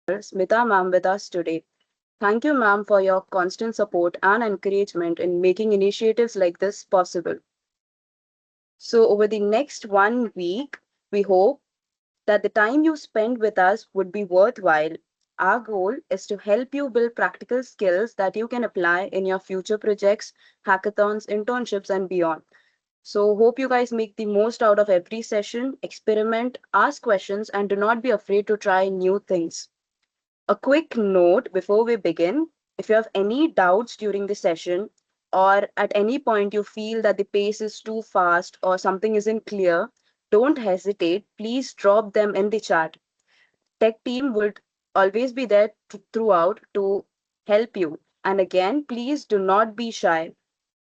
Smita ma'am with us today. Thank you, ma'am, for your constant support and encouragement in making initiatives like this possible. So, over the next 1 week, we hope that the time you spend with us would be worthwhile. Our goal is to help you build practical skills that you can apply in your future projects, hackathons, internships, and beyond. So, hope you guys make the most out of every session, experiment, ask questions, and do not be afraid to try new things. A quick note before we begin: if you have any doubts during the session, or at any point you feel that the pace is too fast or something isn't clear, don't hesitate. Please drop them in the chat. Tech team would always be there throughout to help you. And again, please do not be shy.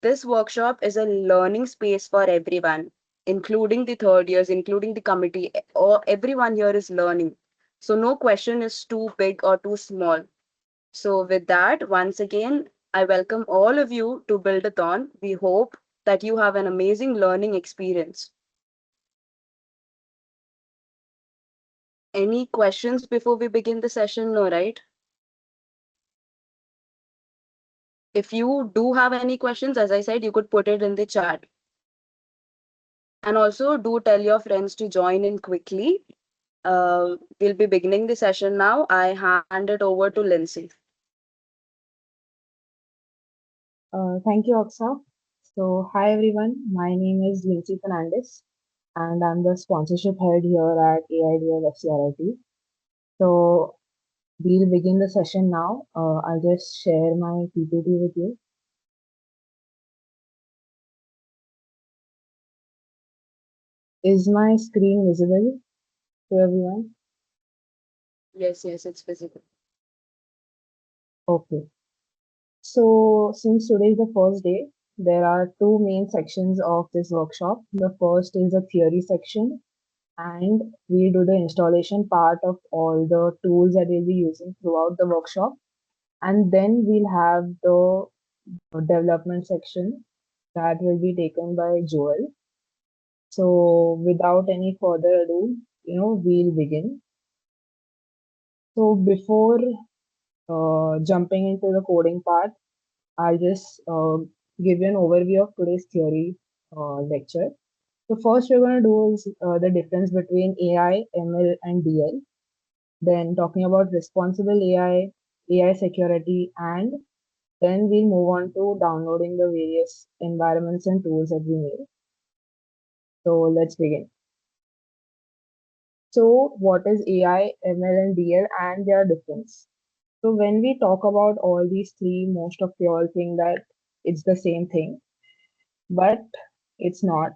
This workshop is a learning space for everyone, including the third years, including the committee, or everyone here is learning. So no question is too big or too small. So with that, once again, I welcome all of you to Build-A-Thon. We hope that you have an amazing learning experience. Any questions before we begin the session? No, right? If you do have any questions, as I said, you could put it in the chat. And also do tell your friends to join in quickly. We'll be beginning the session now. I hand it over to Lindsay. Thank you, Aksa. So, hi everyone. My name is Lindsay Fernandez, and I'm the sponsorship head here at AIDL FCRIT. So, we'll begin the session now. I'll just share my PPT with you. Is my screen visible to everyone? Yes, yes, it's visible. Okay. So, since today is the first day, there are two main sections of this workshop. The first is the theory section, and we do the installation part of all the tools that we'll be using throughout the workshop. And then we'll have the development section that will be taken by Joel. So without any further ado, we'll begin. So before jumping into the coding part, I'll just give you an overview of today's theory lecture. So first we're going to do is the difference between AI, ML, and DL. Then talking about responsible AI, AI security, and then we'll move on to downloading the various environments and tools that we need. So let's begin. So what is AI, ML, and DL and their difference? So when we talk about all these three, most of you all think that it's the same thing, but it's not.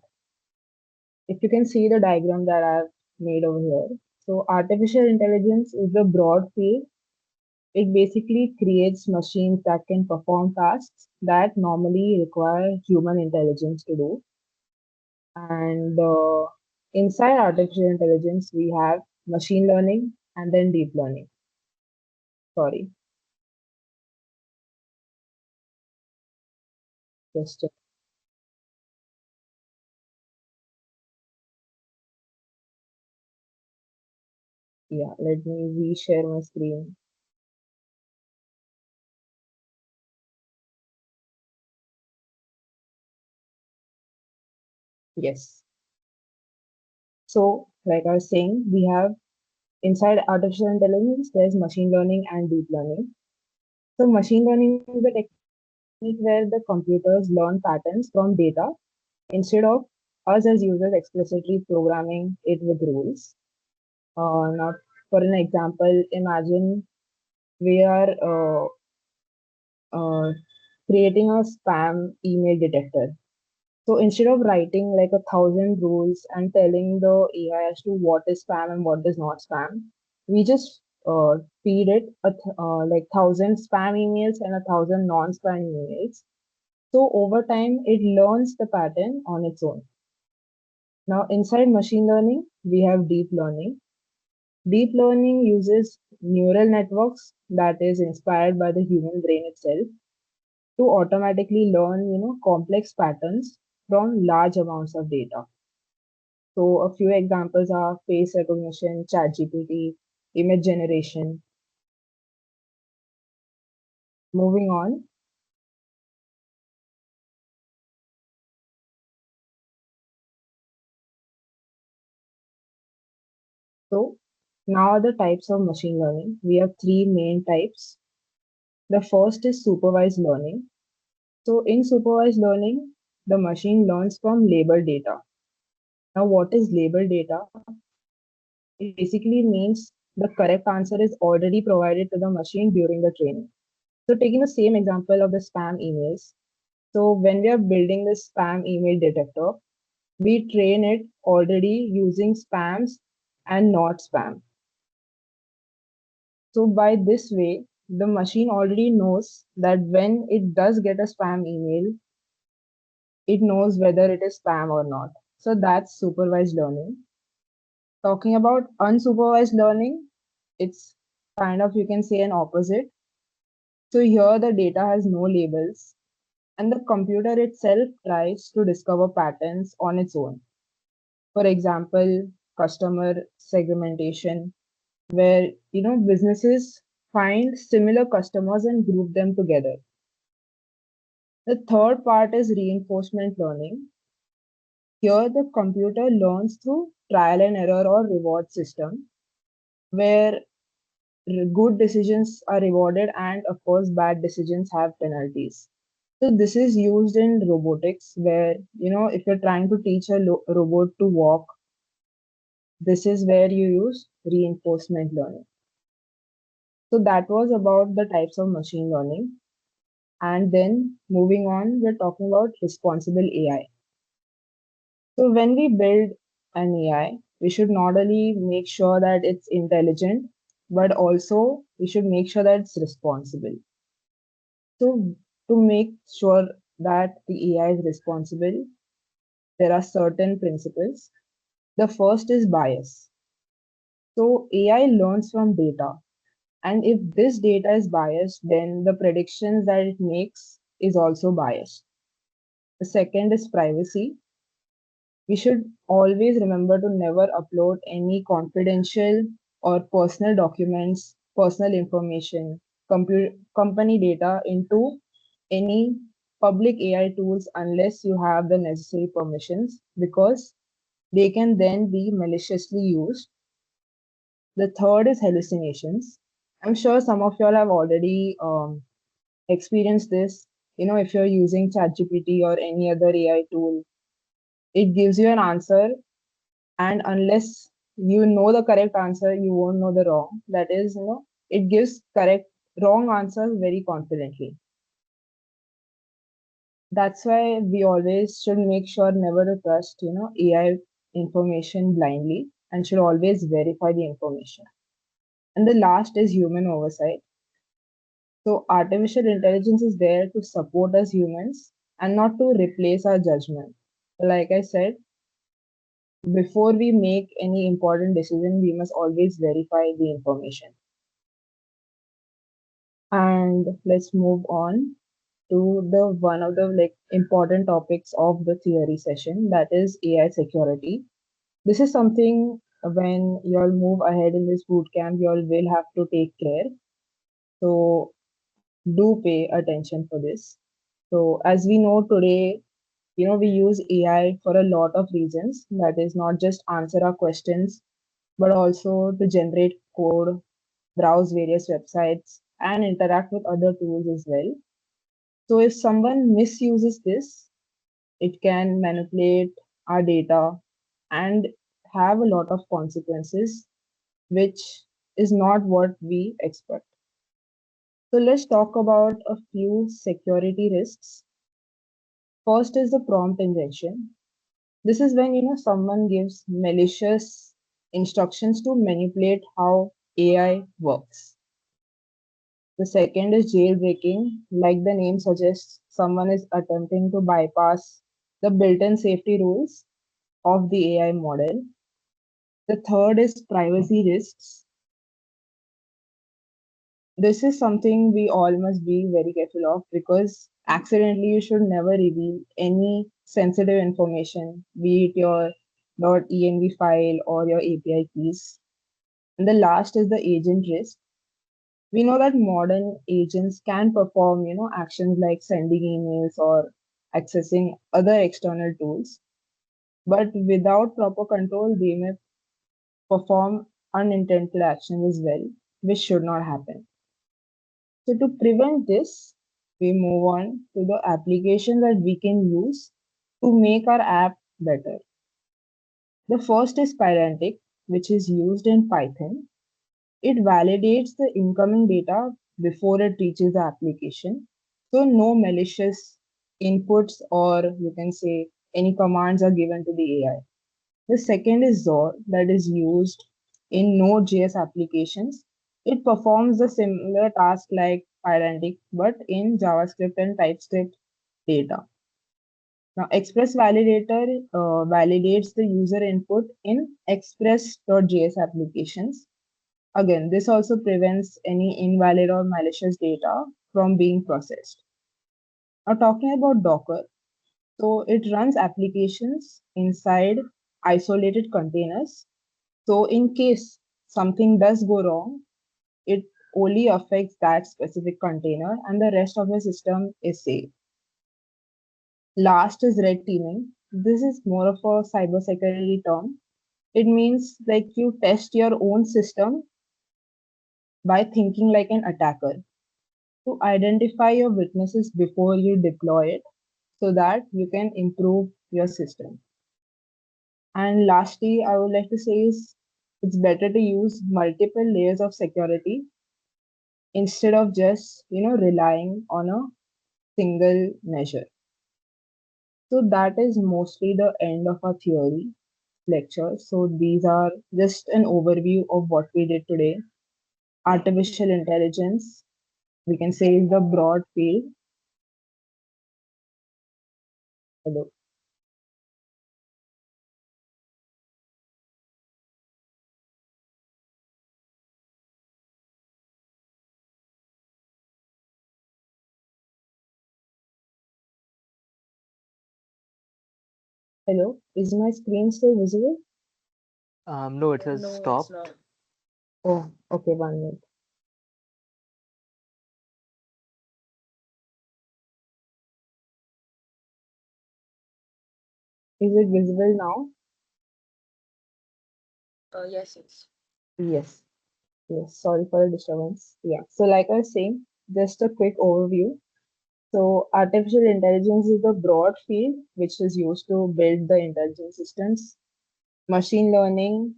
If you can see the diagram that I've made over here. So artificial intelligence is the broad field. It basically creates machines that can perform tasks that normally require human intelligence to do. And inside artificial intelligence, we have machine learning and then deep learning. Sorry, just yeah, let me reshare my screen. Yes. So, like I was saying, we have inside artificial intelligence, there's machine learning and deep learning. So, machine learning is the technique where the computers learn patterns from data instead of us as users explicitly programming it with rules. Now, for an example, imagine we are uh, creating a spam email detector. So instead of writing like 1,000 rules and telling the AI as to what is spam and what is not spam, we just feed it like 1,000 spam emails and 1,000 non-spam emails. So over time, it learns the pattern on its own. Now inside machine learning, we have deep learning. Deep learning uses neural networks that is inspired by the human brain itself to automatically learn, complex patterns from large amounts of data. So a few examples are face recognition, chat GPT, image generation. Moving on. So now are the types of machine learning. We have three main types. The first is supervised learning. So in supervised learning, the machine learns from labeled data. Now, what is labeled data? It basically means the correct answer is already provided to the machine during the training. So taking the same example of the spam emails. So when we are building this spam email detector, we train it already using spams and not spam. So by this way, the machine already knows that when it does get a spam email, it knows whether it is spam or not. So that's supervised learning. Talking about unsupervised learning, it's kind of, you can say, an opposite. So here the data has no labels and the computer itself tries to discover patterns on its own. For example, customer segmentation, where businesses find similar customers and group them together. The third part is reinforcement learning. Here the computer learns through trial and error or reward system, where good decisions are rewarded and of course bad decisions have penalties. So this is used in robotics where if you're trying to teach a robot to walk, this is where you use reinforcement learning. So that was about the types of machine learning. And then moving on, we're talking about responsible AI. So when we build an AI, we should not only make sure that it's intelligent, but also we should make sure that it's responsible. So to make sure that the AI is responsible, there are certain principles. The first is bias. So AI learns from data. And if this data is biased, then the predictions that it makes is also biased. The second is privacy. We should always remember to never upload any confidential or personal documents, personal information, company data into any public AI tools unless you have the necessary permissions because they can then be maliciously used. The third is hallucinations. I'm sure some of y'all have already experienced this. If you're using ChatGPT or any other AI tool, it gives you an answer, and unless you know the correct answer, you won't know the wrong. That is, it gives correct wrong answers very confidently. That's why we always should make sure never to trust, AI information blindly and should always verify the information. And the last is human oversight. So artificial intelligence is there to support us humans and not to replace our judgment. Like I said, before we make any important decision, we must always verify the information. And let's move on to the one of the important topics of the theory session, that is AI security. This is something when you'll move ahead in this bootcamp, you'll will have to take care. So do pay attention for this. So as we know today, we use AI for a lot of reasons. That is not just answer our questions, but also to generate code, browse various websites, and interact with other tools as well. So if someone misuses this, it can manipulate our data and have a lot of consequences, which is not what we expect. So let's talk about a few security risks. First is the prompt injection. This is when someone gives malicious instructions to manipulate how AI works. The second is jailbreaking. Like the name suggests, someone is attempting to bypass the built-in safety rules of the AI model. The third is privacy risks. This is something we all must be very careful of because accidentally you should never reveal any sensitive information, be it your .env file or your API keys. And the last is the agent risk. We know that modern agents can perform, actions like sending emails or accessing other external tools, but without proper control, they may perform unintended actions as well, which should not happen. So to prevent this, we move on to the application that we can use to make our app better. The first is Pydantic, which is used in Python. It validates the incoming data before it reaches the application. So no malicious inputs or you can say any commands are given to the AI. The second is Zor that is used in Node.js applications. It performs the similar task like Pydantic but in JavaScript and TypeScript data. Now, Express Validator validates the user input in Express.js applications. Again, this also prevents any invalid or malicious data from being processed. Now, talking about Docker, so it runs applications inside isolated containers. So, in case something does go wrong, it only affects that specific container and the rest of the system is safe. Last is red teaming. This is more of a cybersecurity term. It means like you test your own system by thinking like an attacker to identify your weaknesses before you deploy it so that you can improve your system. And lastly, I would like to say is it's better to use multiple layers of security instead of just relying on a single measure. So that is mostly the end of our theory lecture. So these are just an overview of what we did today. Artificial intelligence, we can say, is the broad field. Hello, hello. Is my screen still visible? No, it has No, it's stopped. not. Oh, okay, 1 minute. Is it visible now? Yes, yes. Yes. Yes. Sorry for the disturbance. Yeah. So, like I was saying, just a quick overview. So, artificial intelligence is the broad field which is used to build the intelligent systems. Machine learning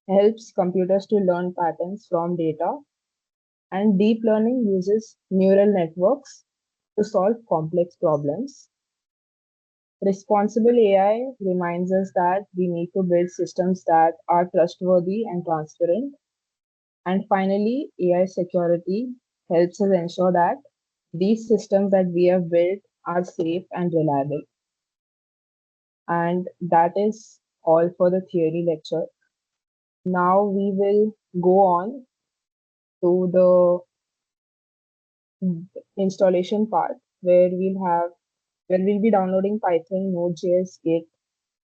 helps computers to learn patterns from data, and deep learning uses neural networks to solve complex problems. Responsible AI reminds us that we need to build systems that are trustworthy and transparent. And finally, AI security helps us ensure that these systems that we have built are safe and reliable. And that is all for the theory lecture. Now we will go on to the installation part where we'll be downloading Python, Node.js, Git,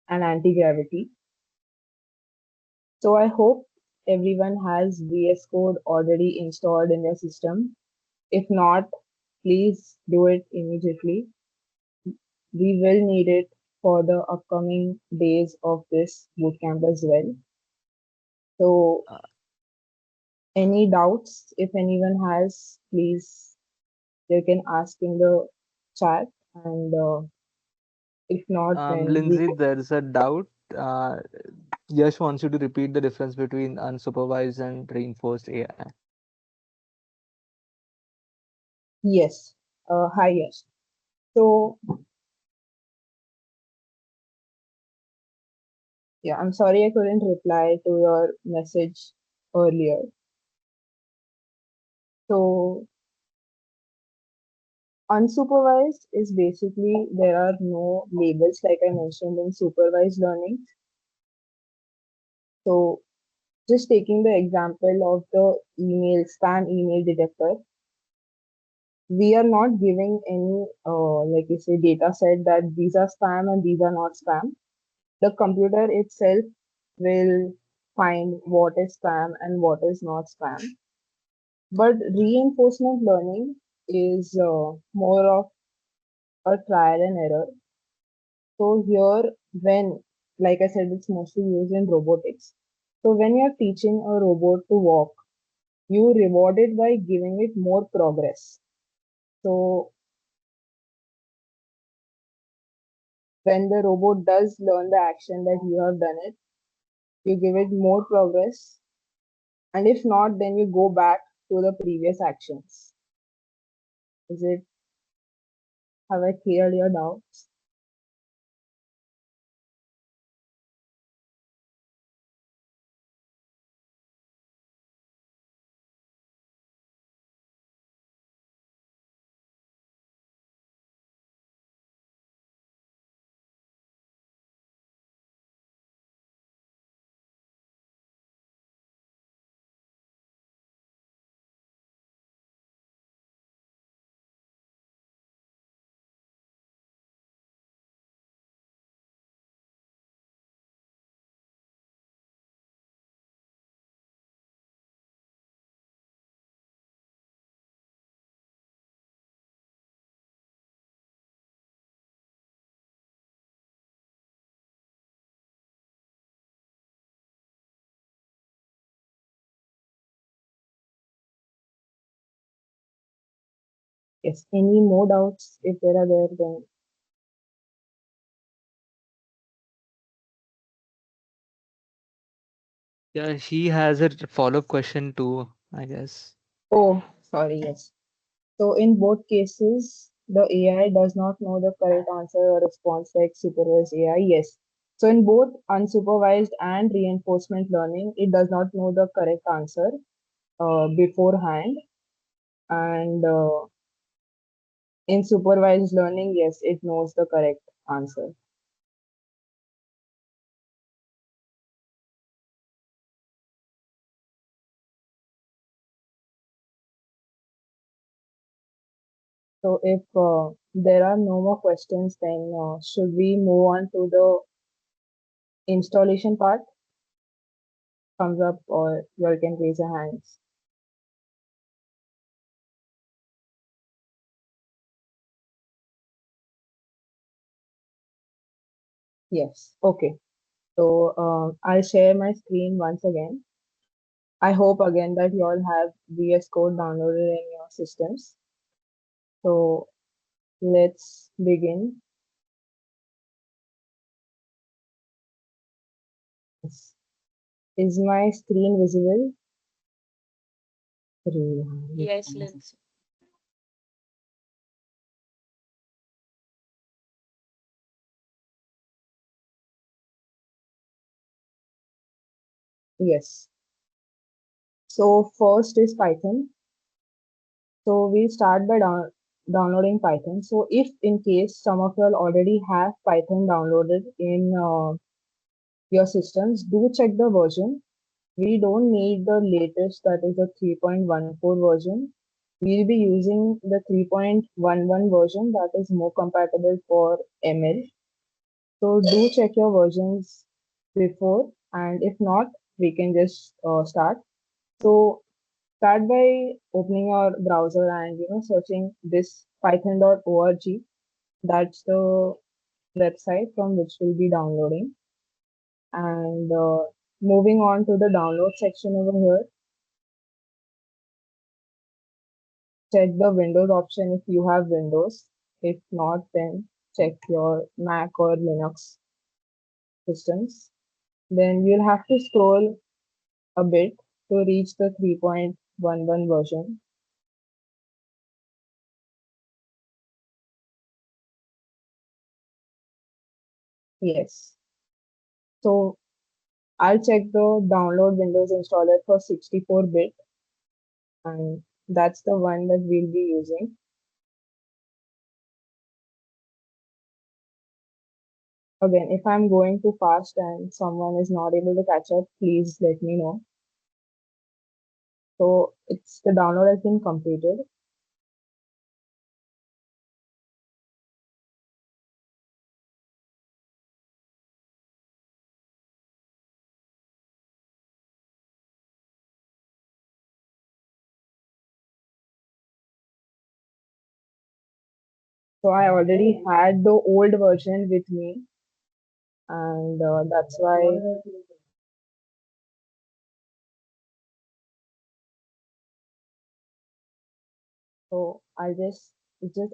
and Antigravity. So I hope everyone has VS Code already installed in their system. If not, please do it immediately. We will need it for the upcoming days of this bootcamp as well. So, Uh, any doubts, if anyone has, please they can ask in the chat, and if not, then we Lindsay, there's a doubt. Uh, Yash wants you to repeat the difference between unsupervised and reinforced AI. yes. Hi, yes. So, yeah, I'm sorry I couldn't reply to your message earlier. So, unsupervised is basically there are no labels like I mentioned in supervised learning. So, just taking the example of the spam email detector, we are not giving any, like you say, data set that these are spam and these are not spam. The computer itself will find what is spam and what is not spam. But reinforcement learning is more of a trial and error. So here, when, like I said, it's mostly used in robotics. So when you're teaching a robot to walk, you reward it by giving it more progress. So when the robot does learn the action that you have done it, you give it more progress. And if not, then you go back to the previous actions. Is it, have I cleared your doubts? Yes. Any more doubts? If there are there, then Yeah, she has a follow-up question too, I guess. oh, sorry, yes. So in both cases, the AI does not know the correct answer or response like supervised AI. Yes. So in both unsupervised and reinforcement learning, it does not know the correct answer beforehand. And in supervised learning, yes, it knows the correct answer. So if there are no more questions, then should we move on to the installation part? Thumbs up or you all can raise your hands. Yes. Okay. So I'll share my screen once again. I hope again that you all have VS Code downloaded in your systems. So let's begin. Yes. Is my screen visible? Yes, let's. Yes. So first is Python. So we start by downloading Python. So if in case some of you all already have Python downloaded in your systems, do check the version. We don't need the latest, that is the 3.14 version. We'll be using the 3.11 version that is more compatible for ML. So do check your versions before, and if not, we can just start. So start by opening your browser and searching this python.org. That's the website from which we'll be downloading. And moving on to the download section over here, check the Windows option if you have Windows. If not, then check your Mac or Linux systems. Then you'll have to scroll a bit to reach the 3.11 version. Yes. So I'll check the download Windows installer for 64-bit, and that's the one that we'll be using. Again, if I'm going too fast and someone is not able to catch up, please let me know. So it's the download has been completed. So I already had the old version with me, and that's why. So I just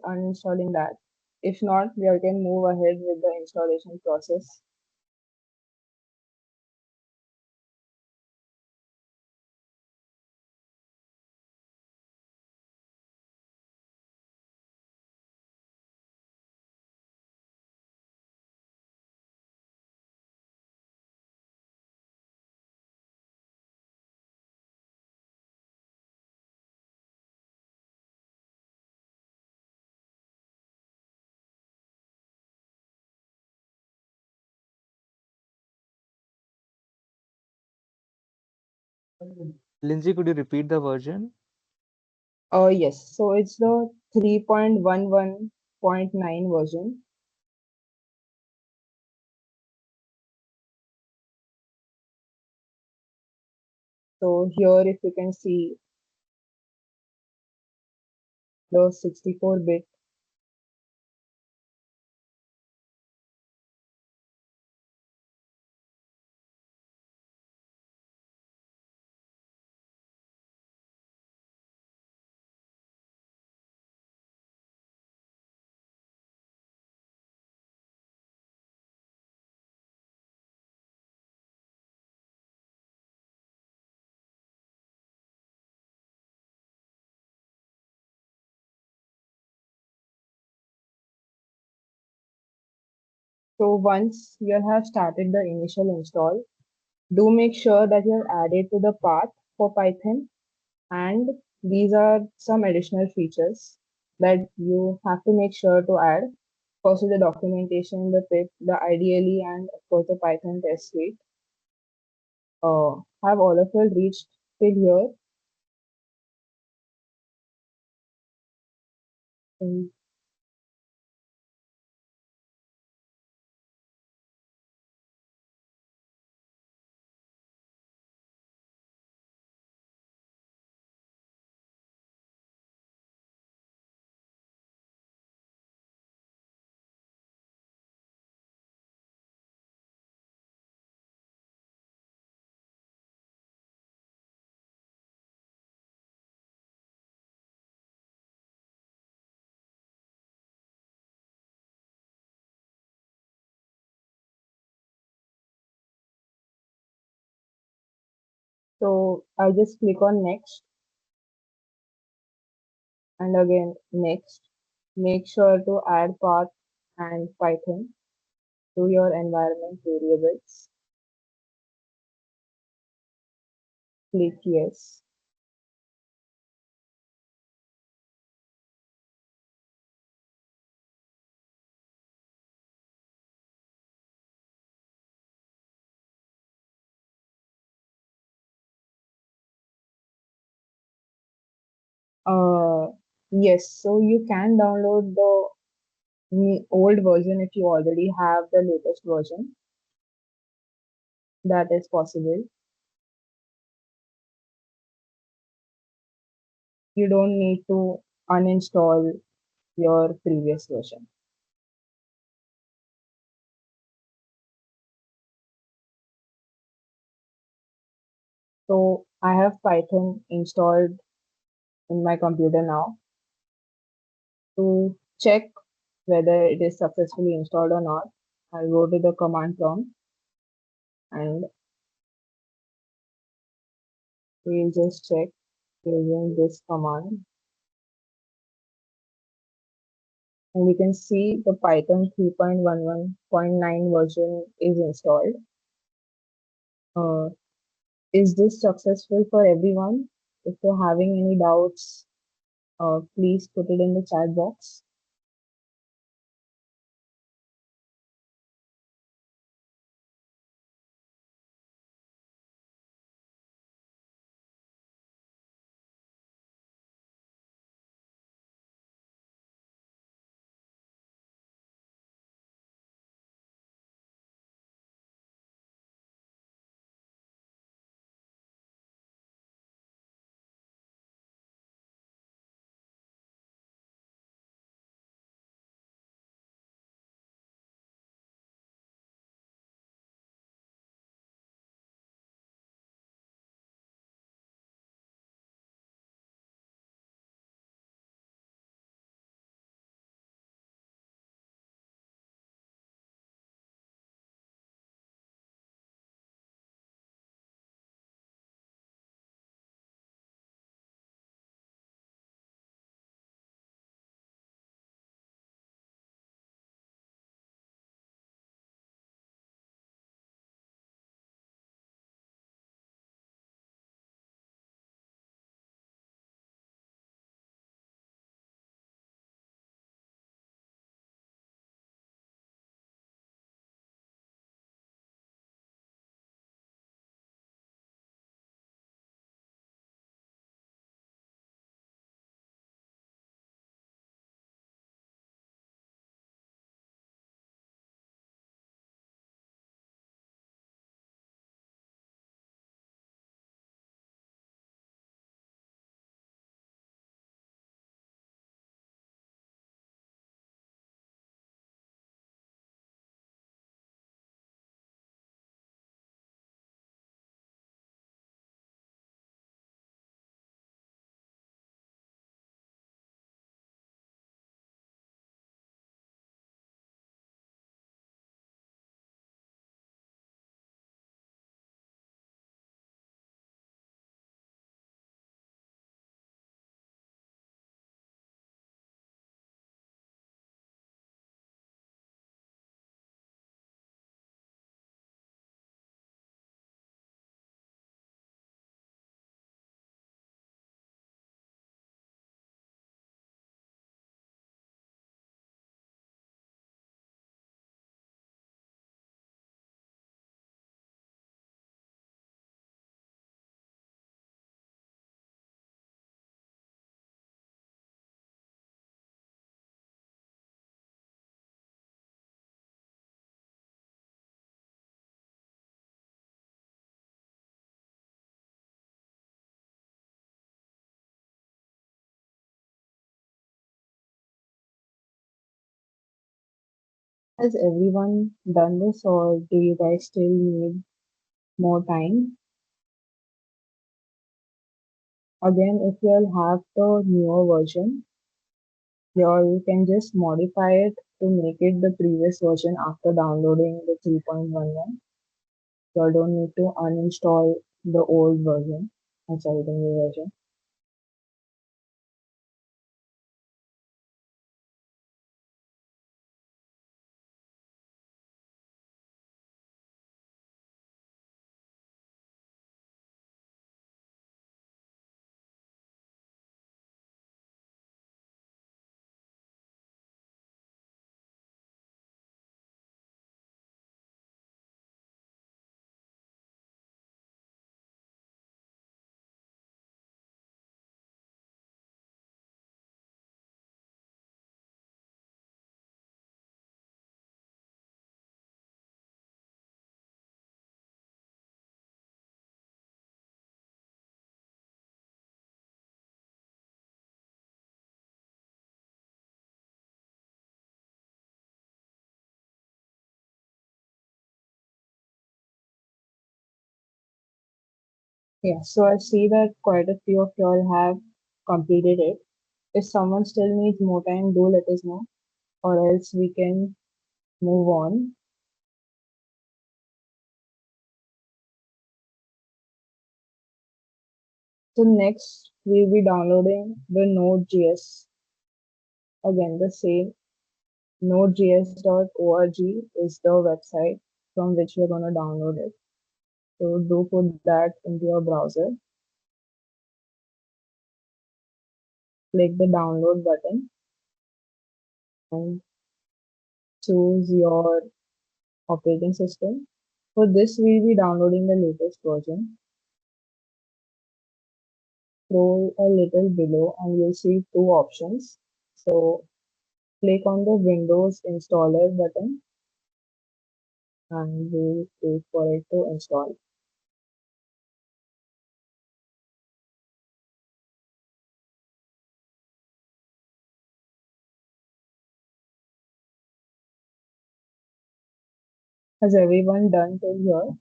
uninstalling that. If not, we can move ahead with the installation process. Lindsay, could you repeat the version? Yes, so it's the 3.11.9 version. So here, if you can see the 64-bit. So once you have started the initial install, do make sure that you have added to the path for Python, and these are some additional features that you have to make sure to add. First is the documentation, the pip, the IDLE, and of course the Python test suite. Have all of you reached till here? Mm, So I just click on next and again next. Make sure to add path and Python to your environment variables. Click yes. Uh, yes, so you can download the old version if you already have the latest version. That is possible. You don't need to uninstall your previous version. So I have Python installed in my computer now. To check whether it is successfully installed or not, I'll go to the command prompt and we'll just check using this command. And we can see the Python 3.11.9 version is installed. Uh, is this successful for everyone? If you're having any doubts, please put it in the chat box. Has everyone done this, or do you guys still need more time? Again, if you'll have the newer version, you can just modify it to make it the previous version after downloading the 3.11. You don't need to uninstall the old version. I'm sorry, the new version. Yeah, so I see that quite a few of y'all have completed it. If someone still needs more time, do let us know, or else we can move on. So next, we'll be downloading the Node.js. Again, the same nodejs.org is the website from which we're going to download it. So do put that into your browser. Click the download button and choose your operating system. For this, we'll be downloading the latest version. Scroll a little below and you'll see two options. So click on the Windows installer button and we'll wait for it to install. Has everyone done till here?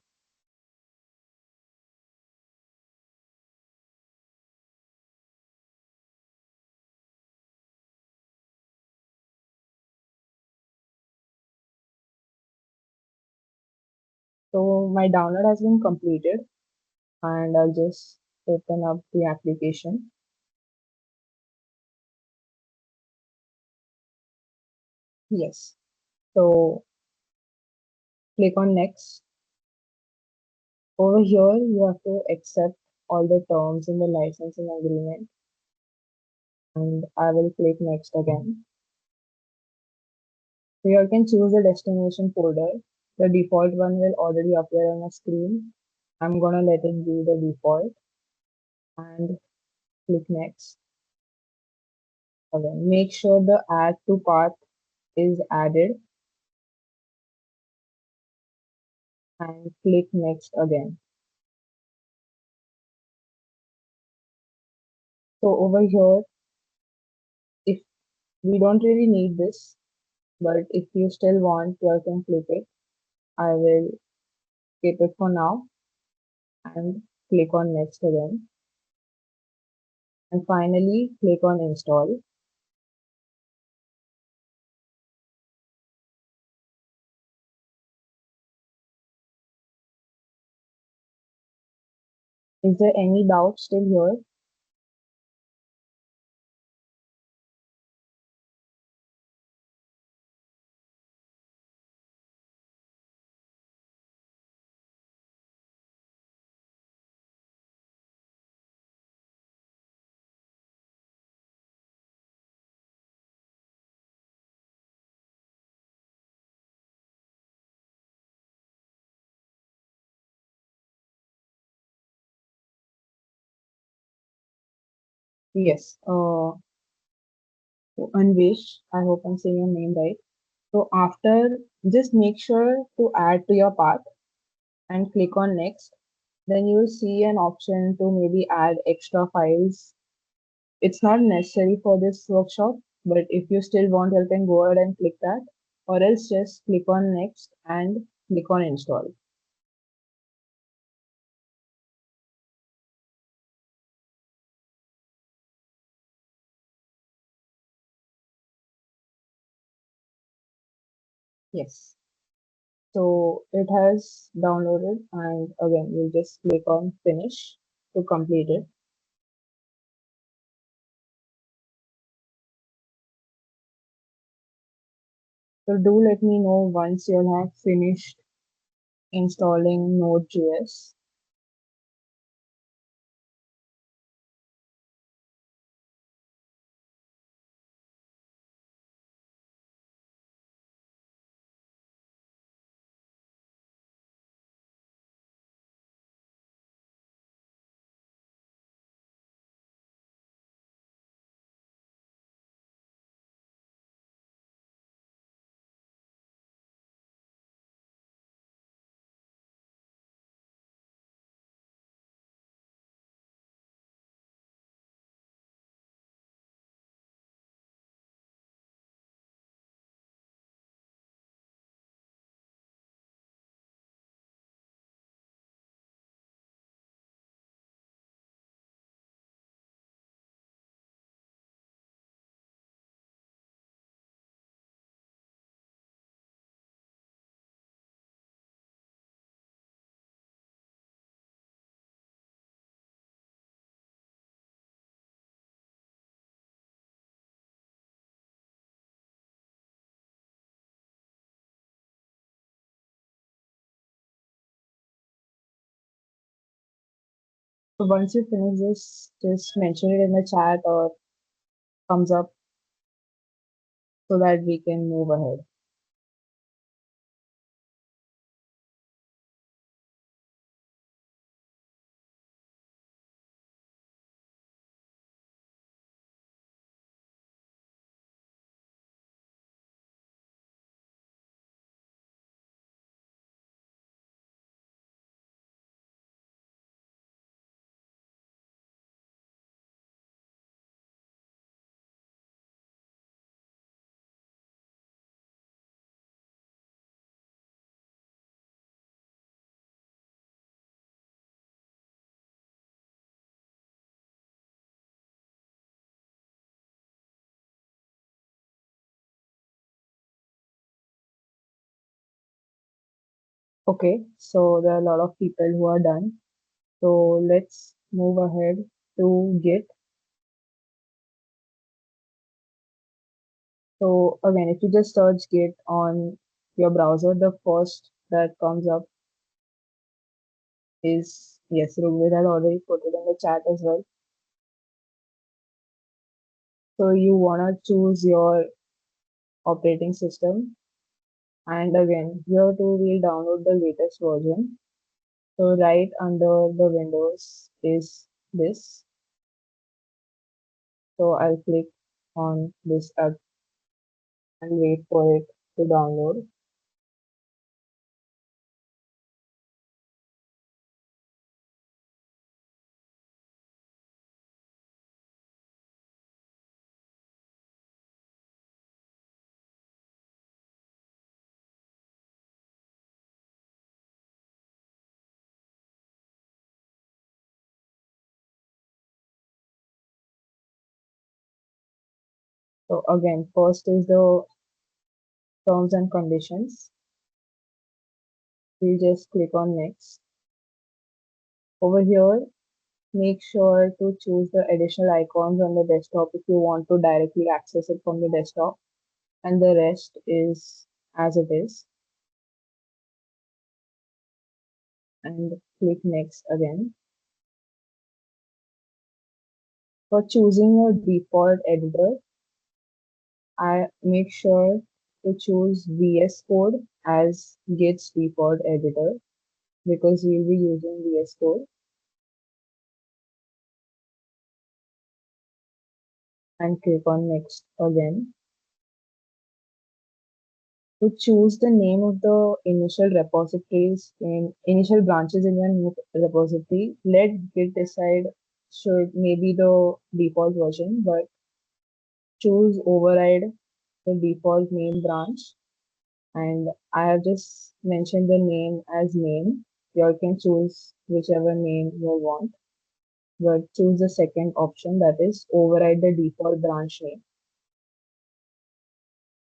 So my download has been completed and I'll just open up the application. Yes. So click on next. Over here, you have to accept all the terms in the licensing agreement and I will click next again. So you can choose the destination folder. The default one will already appear on the screen. I'm gonna let it be the default and click next. Again, make sure the add to path is added and click next again. So over here, if we don't really need this, but if you still want, you can click it. I will keep it for now and click on next again. And finally, click on install. Is there any doubt still here? Yes. Anvesh, I hope I'm saying your name right. So after, just make sure to add to your path and click on next. Then you will see an option to maybe add extra files. It's not necessary for this workshop, but if you still want, you can go ahead and click that. or else just click on next and click on install. Yes. So it has downloaded, and again we'll just click on finish to complete it. So do let me know once you have finished installing Node.js. So once you finish this, just mention it in the chat or thumbs up so that we can move ahead. Okay, so there are a lot of people who are done. So let's move ahead to Git. So again, if you just search Git on your browser, the first that comes up is, yes, Rugved has already put it in the chat as well. So you wanna choose your operating system, and again, here too we'll download the latest version. So right under the Windows is this. So I'll click on this app and wait for it to download. So again, first is the terms and conditions. We'll just click on next. Over here, make sure to choose the additional icons on the desktop if you want to directly access it from the desktop, and the rest is as it is. And click next again. For choosing your default editor, I make sure to choose VS Code as Git's default editor because we'll be using VS Code, and click on next again. To choose the name of the initial repositories in initial branches in your new repository, let Git decide should maybe the default version, but choose override the default name branch and I have just mentioned the name as main. You can choose whichever name you want, but choose the second option, that is override the default branch name,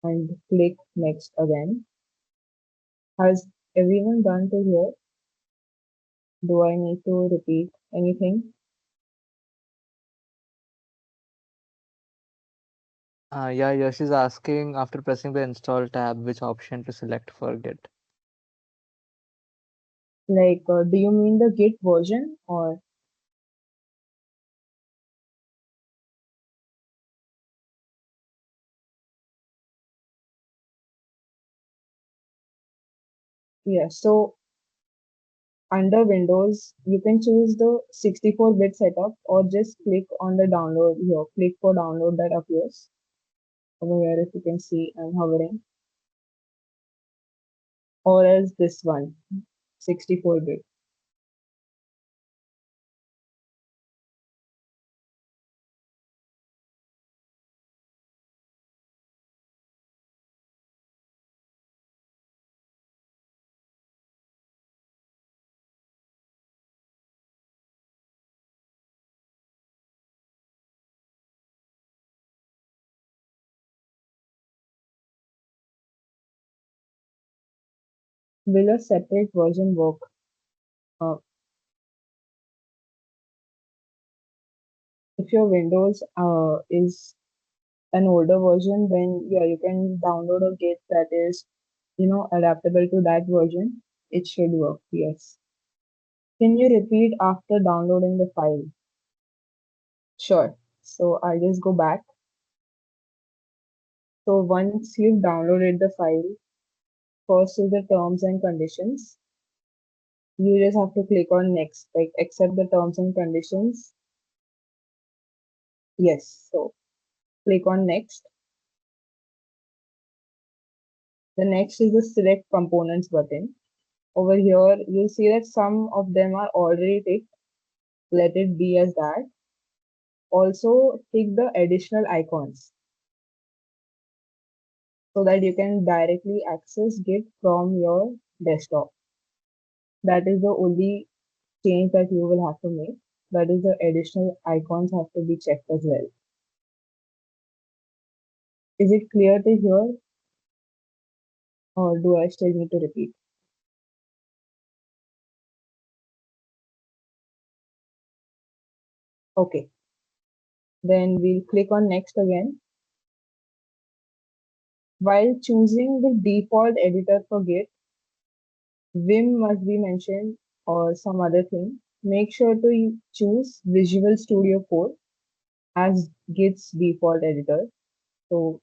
and click next again. Has everyone done to here? Do I need to repeat anything? Yeah, Yash is asking after pressing the install tab which option to select for Git. Like, do you mean the Git version or yeah? So under Windows, you can choose the 64-bit setup or just click on the download here. Click for download that appears over here. If you can see, I'm hovering, or else this one, 64-bit. Will a separate version work? Uh, if your Windows is an older version, then yeah, you can download a Git that is, adaptable to that version. It should work, yes. Can you repeat after downloading the file? Sure. So I'll just go back. So once you've downloaded the file, first is the terms and conditions. You just have to click on next, like accept the terms and conditions. Yes. So click on next. The next is the select components button. Over here, you'll see that some of them are already ticked. Let it be as that. Also, tick the additional icons so that you can directly access Git from your desktop. That is the only change that you will have to make. That is, the additional icons have to be checked as well. Is it clear to hear, or do I still need to repeat? Okay, then we'll click on next again. While choosing the default editor for Git, Vim must be mentioned or some other thing. Make sure to choose Visual Studio Code as Git's default editor. So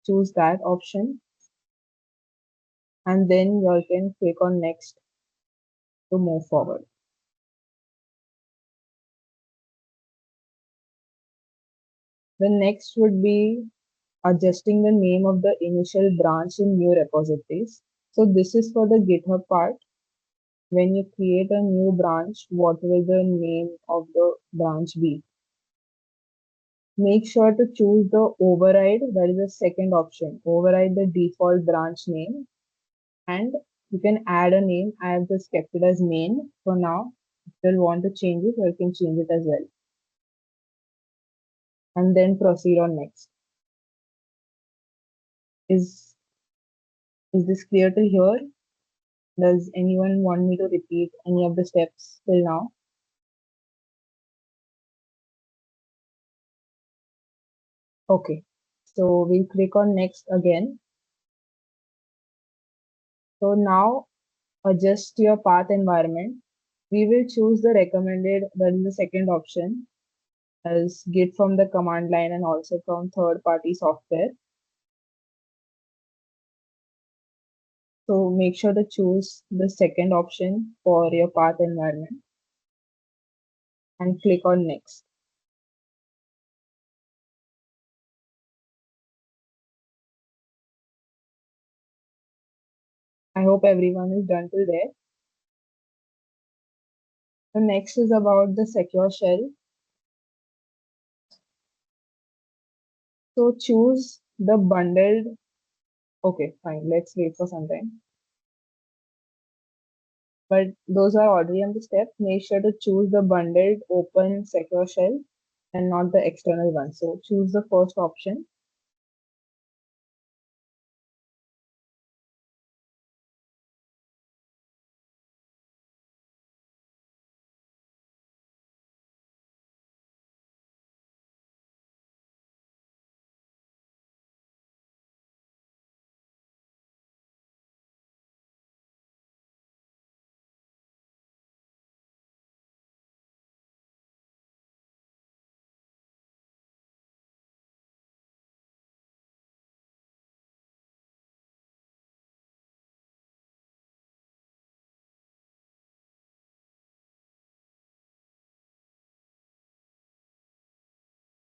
choose that option, and then you can click on next to move forward. The next would be adjusting the name of the initial branch in new repositories. So this is for the GitHub part. When you create a new branch, what will the name of the branch be? Make sure to choose the override, that is the second option. Override the default branch name, and you can add a name. I have just kept it as main for now. If you want to change it, you can change it as well. And then proceed on next. Is this clear to hear? Does anyone want me to repeat any of the steps till now? Okay, so we'll click on next again. So now adjust your path environment. We will choose the recommended, that is the second option, as Git from the command line and also from third-party software. So make sure to choose the second option for your path environment and click on next. I hope everyone is done till there. The next is about the secure shell. So choose the bundled. Okay, fine. Let's wait for some time. But those are already on the step. Make sure to choose the bundled open secure shell and not the external one. So choose the first option.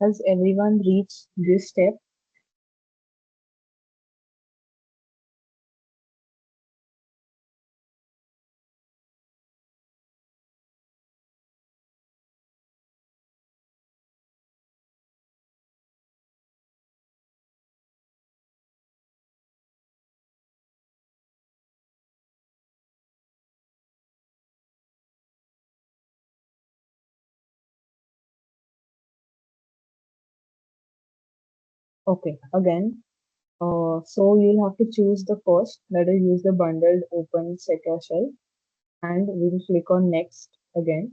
Has everyone reached this step? Okay, again. So you'll have to choose the first, that is use the bundled open secure shell, and we'll click on next again.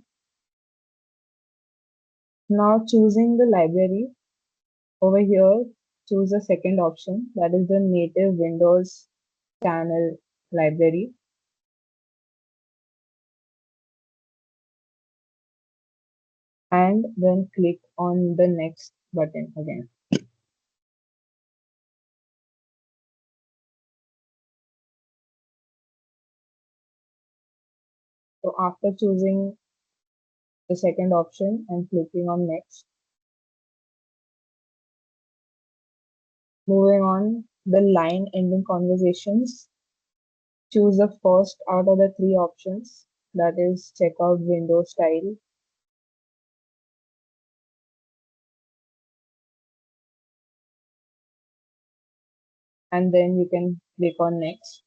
Now choosing the library, over here choose the second option, that is the native Windows channel library, and then click on the next button again. So after choosing the second option and clicking on next, moving on the line ending conversations, choose the first out of the three options, that is checkout window style, and then you can click on next.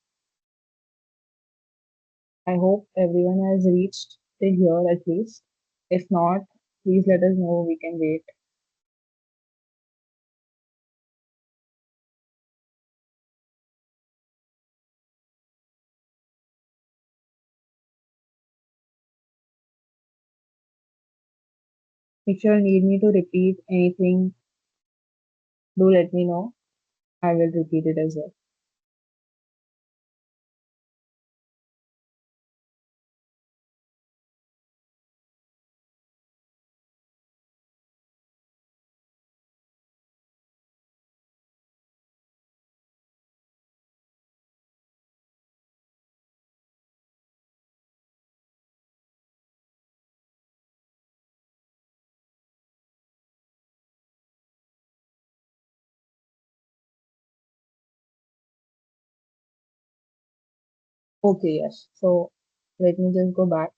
I hope everyone has reached till here at least. If not, please let us know, we can wait. If you need me to repeat anything, do let me know. I will repeat it as well. Okay, yes. So let me just go back.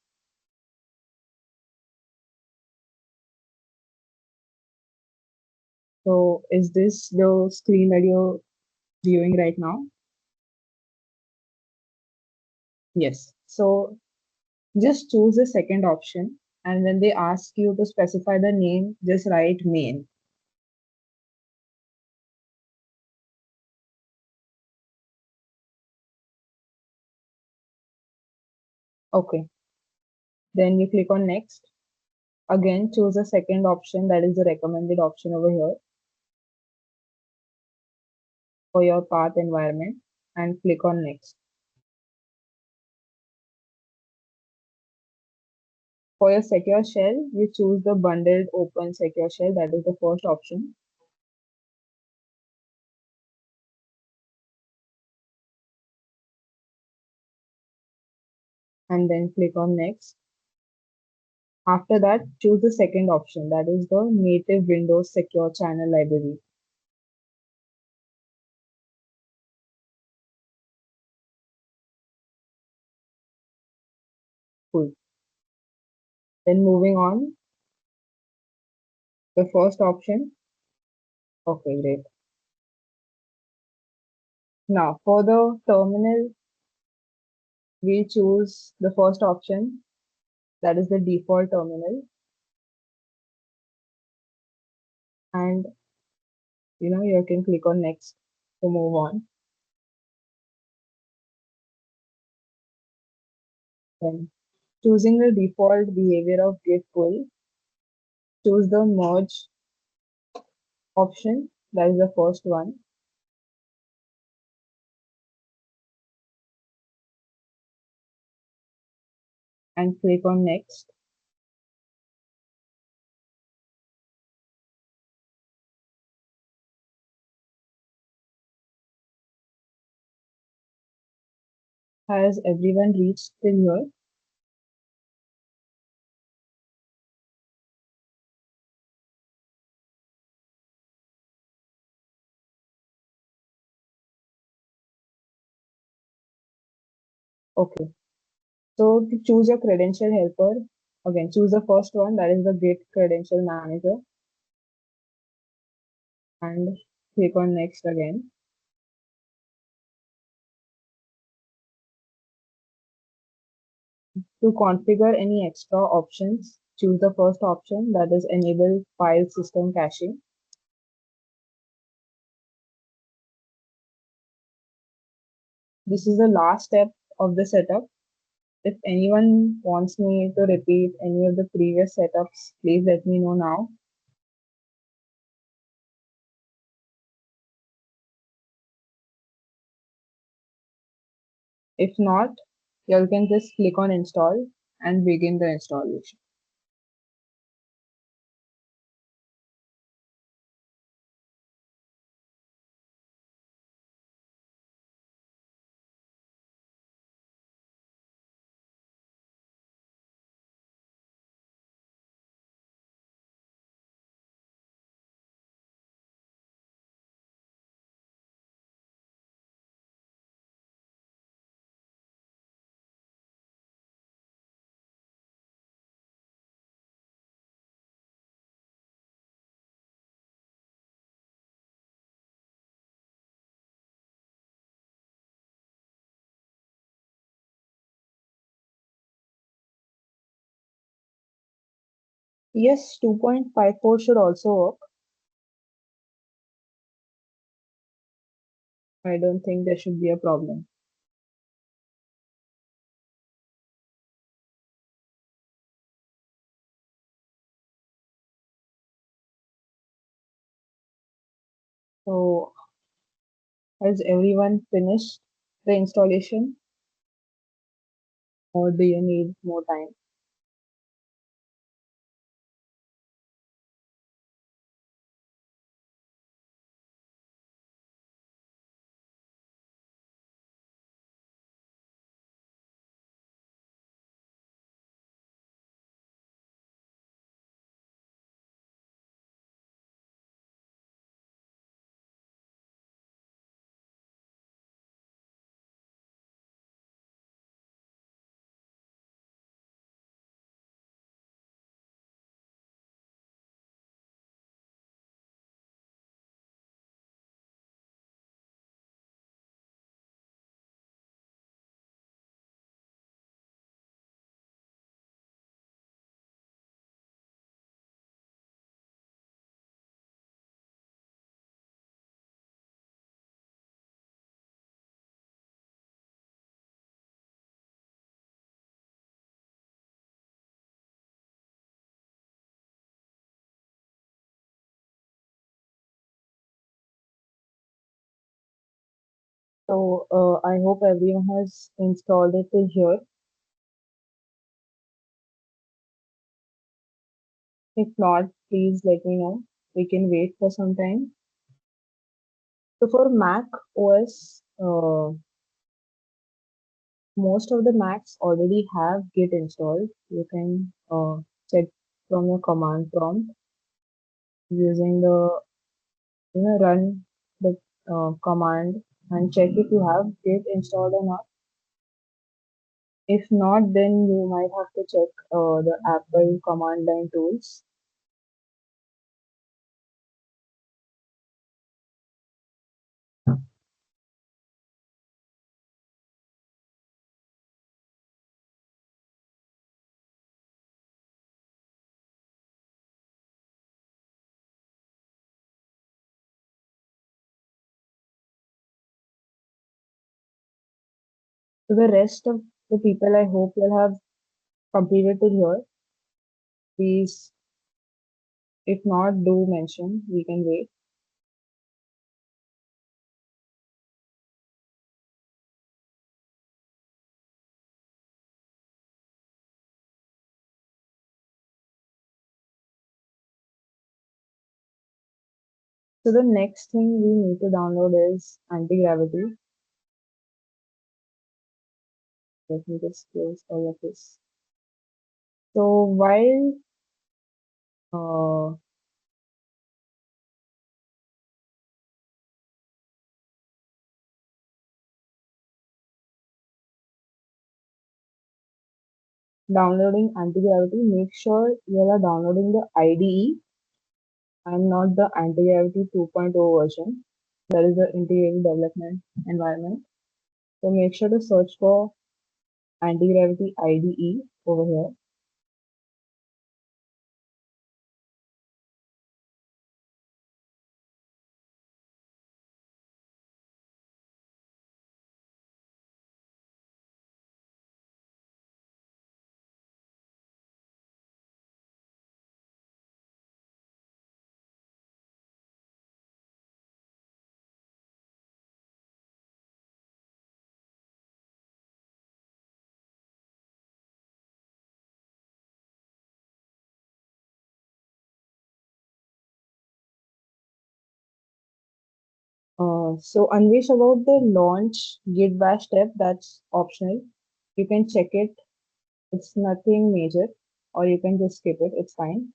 So is this the screen that you're viewing right now? Yes. So just choose the second option, and when they ask you to specify the name, just write main. Okay. Then you click on next. Again, choose the second option, that is the recommended option over here for your path environment, and click on next. For your secure shell, you choose the bundled open secure shell, that is the first option. And then click on next. After that, choose the second option, that is the native Windows secure channel library. Cool. Then moving on, the first option, Okay, great. Now for the terminal, we choose the first option, that is the default terminal, and you can click on next to move on. Then choosing the default behavior of git pull, choose the merge option, that is the first one, and click on next. Has everyone reached till here? Okay. So to choose your credential helper, again choose the first one, that is the Git credential manager, and click on next again. To configure any extra options, choose the first option, that is enable file system caching. This is the last step of the setup. If anyone wants me to repeat any of the previous setups, please let me know now. If not, you can just click on install and begin the installation. Yes, 2.54 should also work. I don't think there should be a problem. So has everyone finished the installation, or do you need more time? So I hope everyone has installed it till here. If not, please let me know. We can wait for some time. So for Mac OS, most of the Macs already have Git installed. You can check from your command prompt using the run the command and check if you have Git installed or not. If not, then you might have to check the Apple command line tools. To the rest of the people, I hope you'll have completed till here. Please, if not, do mention. We can wait. So the next thing we need to download is Antigravity. Let me just close all of this. So while uh, downloading Antigravity, make sure you are downloading the IDE and not the Antigravity 2.0 version. That is the integrated development environment. So make sure to search for Antigravity IDE over here. So Anvesh, about the launch git bash step, that's optional. You can check it. It's nothing major, or you can just skip it. It's fine.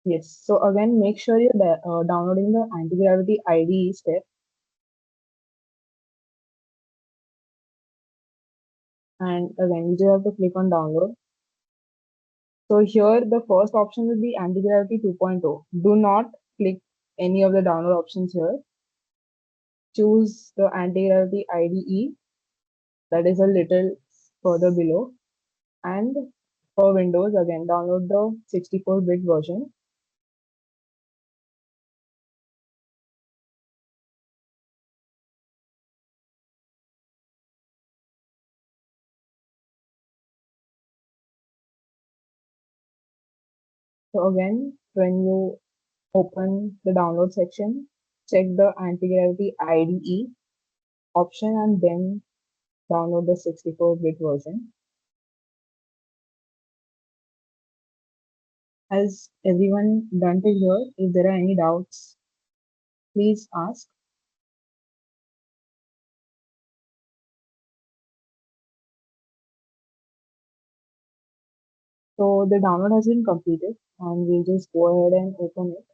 Yes. So again, make sure you're downloading the anti-gravity IDE step, and again, you just have to click on download. So here, the first option will be anti-gravity 2.0. Do not click any of the download options here. Choose the anti-gravity IDE, that is a little further below, and for Windows, again, download the 64-bit version. So again, when you open the download section, check the anti-gravity IDE option and then download the 64-bit version. Has everyone done till here? If there are any doubts, please ask. So the download has been completed and we'll just go ahead and open it.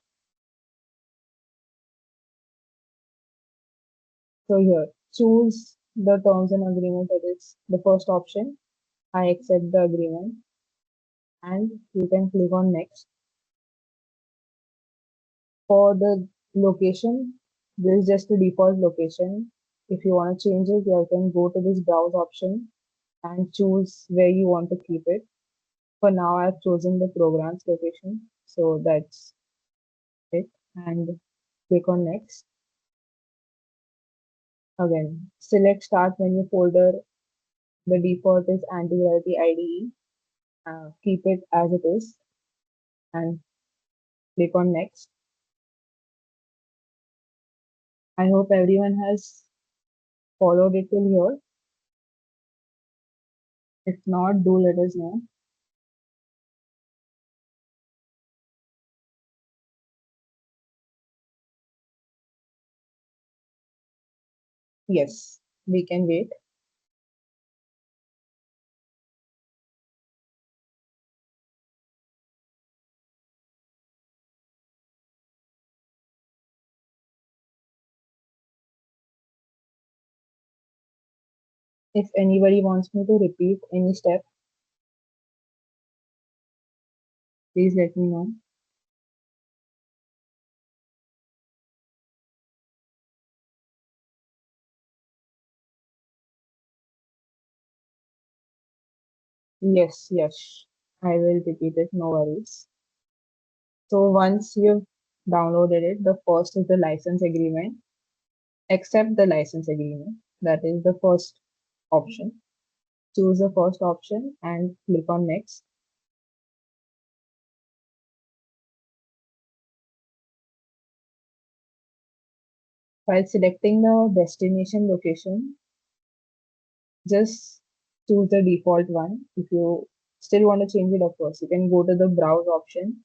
So here, choose the terms and agreement. That is the first option. I accept the agreement and you can click on next. For the location, this is just the default location. If you want to change it, you can go to this browse option and choose where you want to keep it. For now, I've chosen the programs location. So that's it. And click on next. Again, select start menu folder. The default is Antigravity IDE. Keep it as it is and click on next. I hope everyone has followed it till here. If not, do let us know. Yes, we can wait. If anybody wants me to repeat any step, please let me know. Yes, yes. I will repeat it, no worries. So once you've downloaded it, the first is the license agreement. Accept the license agreement. That is the first option. Choose the first option and click on next. While selecting the destination location, just choose the default one. If you still want to change it, of course, you can go to the browse option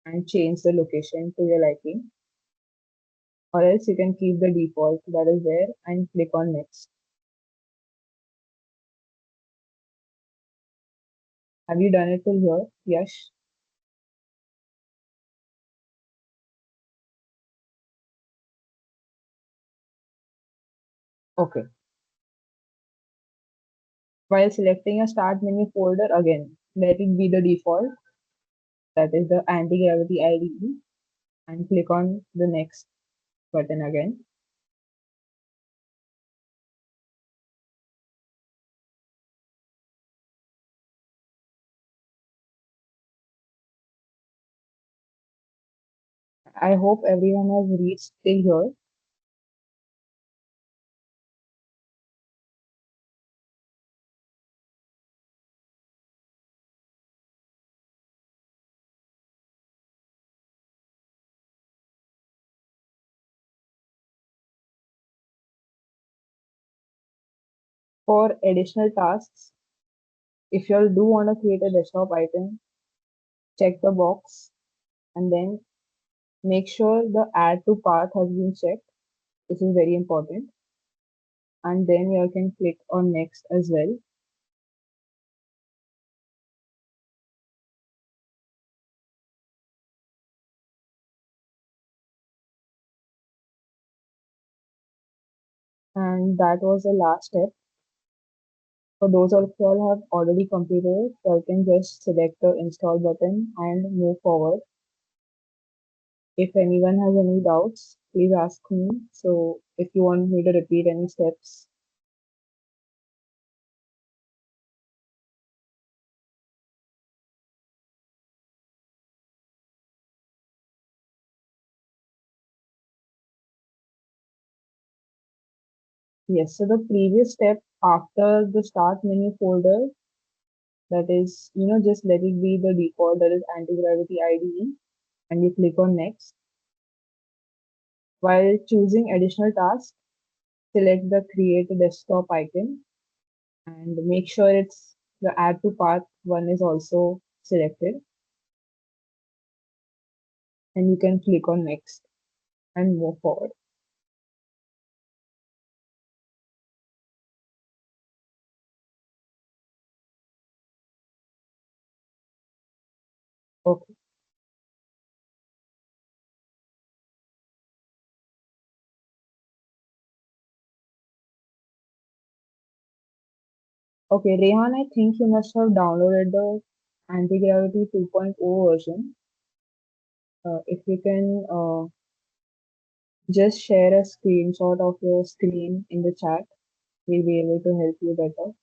and change the location to your liking, or else you can keep the default that is there and click on next. Have you done it till here? Yes. Okay. While selecting a start menu folder again, let it be the default, that is the Antigravity IDE, and click on the next button again. I hope everyone has reached till here. For additional tasks, if you all do want to create a desktop item, check the box and then make sure the add to path has been checked. This is very important. And then you all can click on next as well. And that was the last step. For those of you all who have already completed it, you can just select the install button and move forward. If anyone has any doubts, please ask me. So if you want me to repeat any steps. Yes, so the previous step after the start menu folder, that is, just let it be the default, that is Antigravity IDE, and you click on next. While choosing additional tasks, select the create a desktop icon and make sure it's the add to path one is also selected, and you can click on next and move forward. Okay. Okay, Rehan, I think you must have downloaded the Antigravity 2.0 version. If you can just share a screenshot of your screen in the chat, we'll be able to help you better.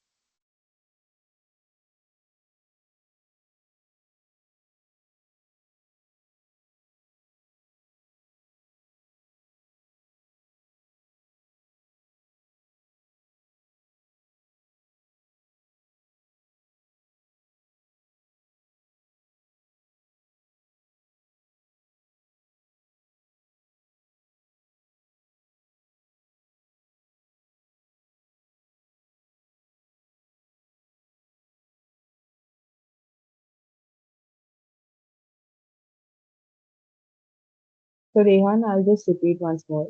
So Rehan, I'll just repeat once more.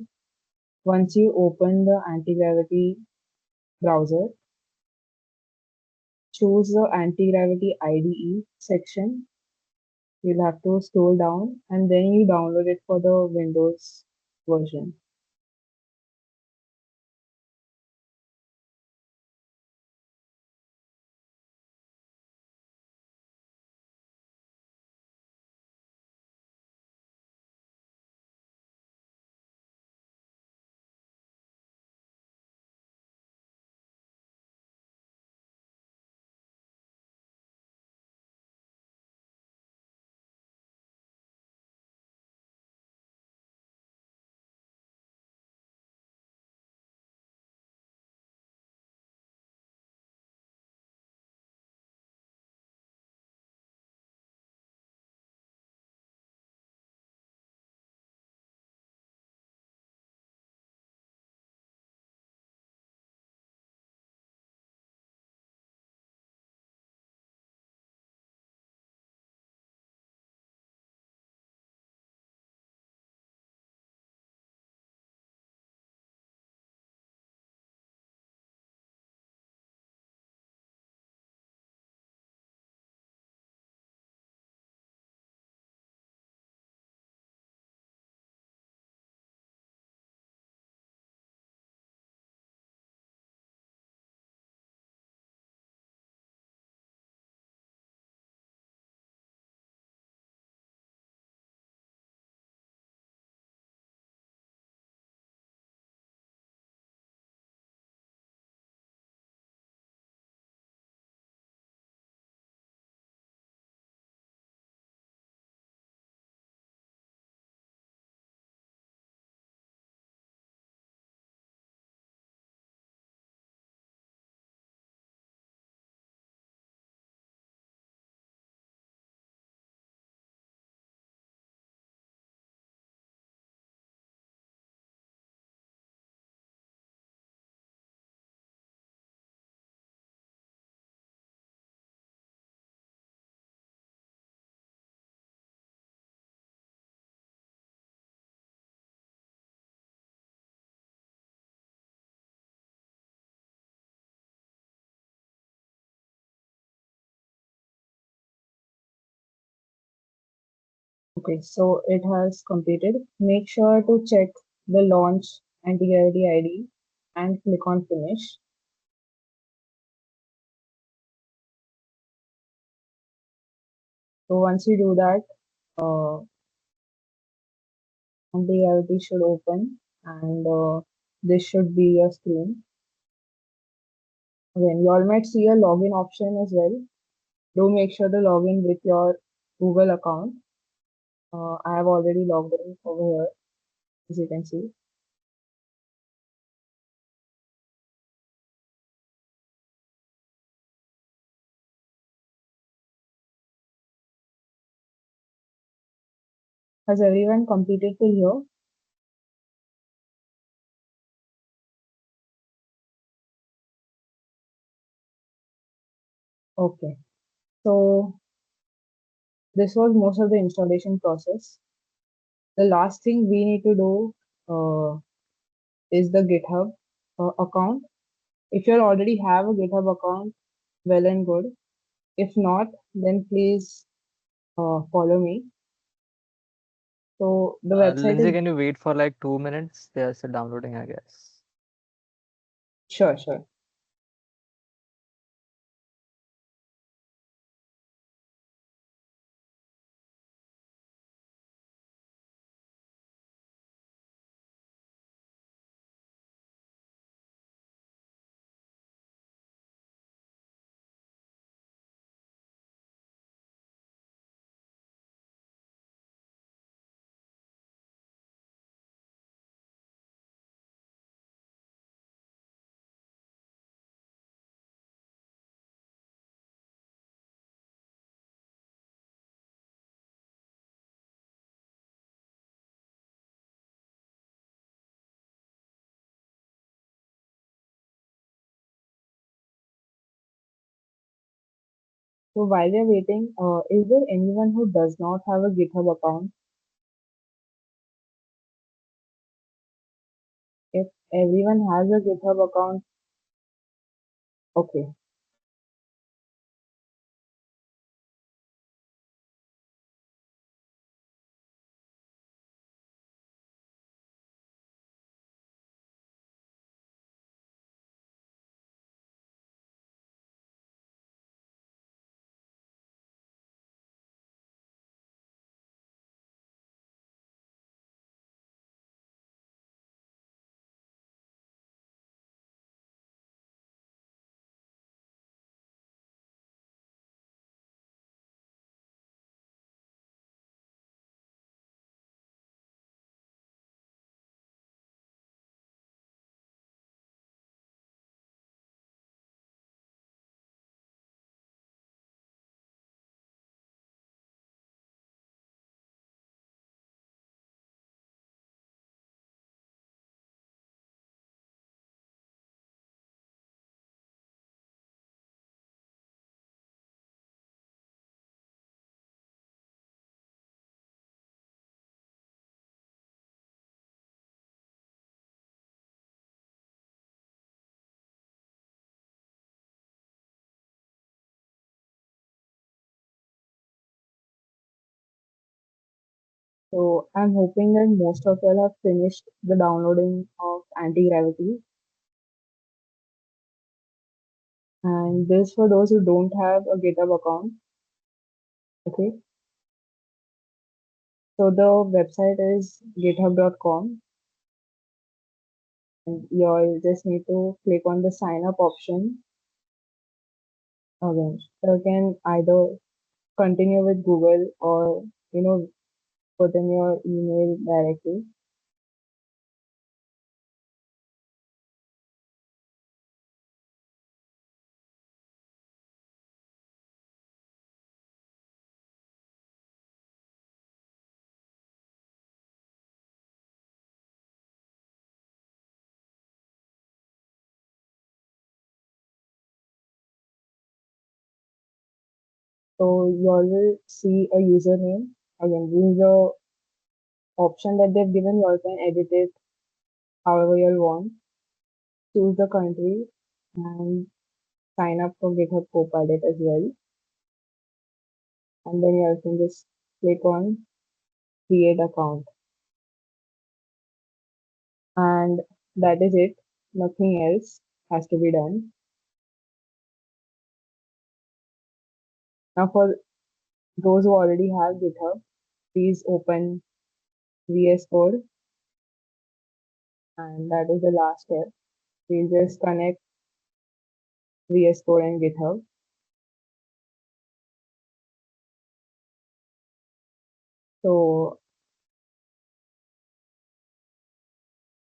Once you open the Antigravity browser, choose the Antigravity IDE section. You'll have to scroll down and then you download it for the Windows version. Okay, so it has completed. Make sure to check the launch Antigravity ID and click on finish. So once you do that, Antigravity should open and this should be your screen. Again, you all might see a login option as well. Do make sure to log in with your Google account. I have already logged in over here, as you can see. Has everyone completed till here? Okay. So this was most of the installation process. The last thing we need to do is the GitHub account. If you already have a GitHub account, well and good. If not, then please follow me. So the website Lindsay, is can you wait for like 2 minutes? There's a downloading, I guess. sure, sure. So while you're waiting, is there anyone who does not have a GitHub account? If everyone has a GitHub account, okay. So I'm hoping that most of y'all have finished the downloading of Antigravity. And this for those who don't have a GitHub account. Okay. So the website is github.com and you'll just need to click on the sign up option again. You can either continue with Google or put in your email directly. So you all will see a username. Again, this is the option that they've given. You all can edit it however you all want. Choose the country and sign up for GitHub Copilot as well. And then you all can just click on create account, and that is it. Nothing else has to be done. Now for those who already have GitHub, please open VS Code, and that is the last step. We'll just connect VS Code and GitHub. So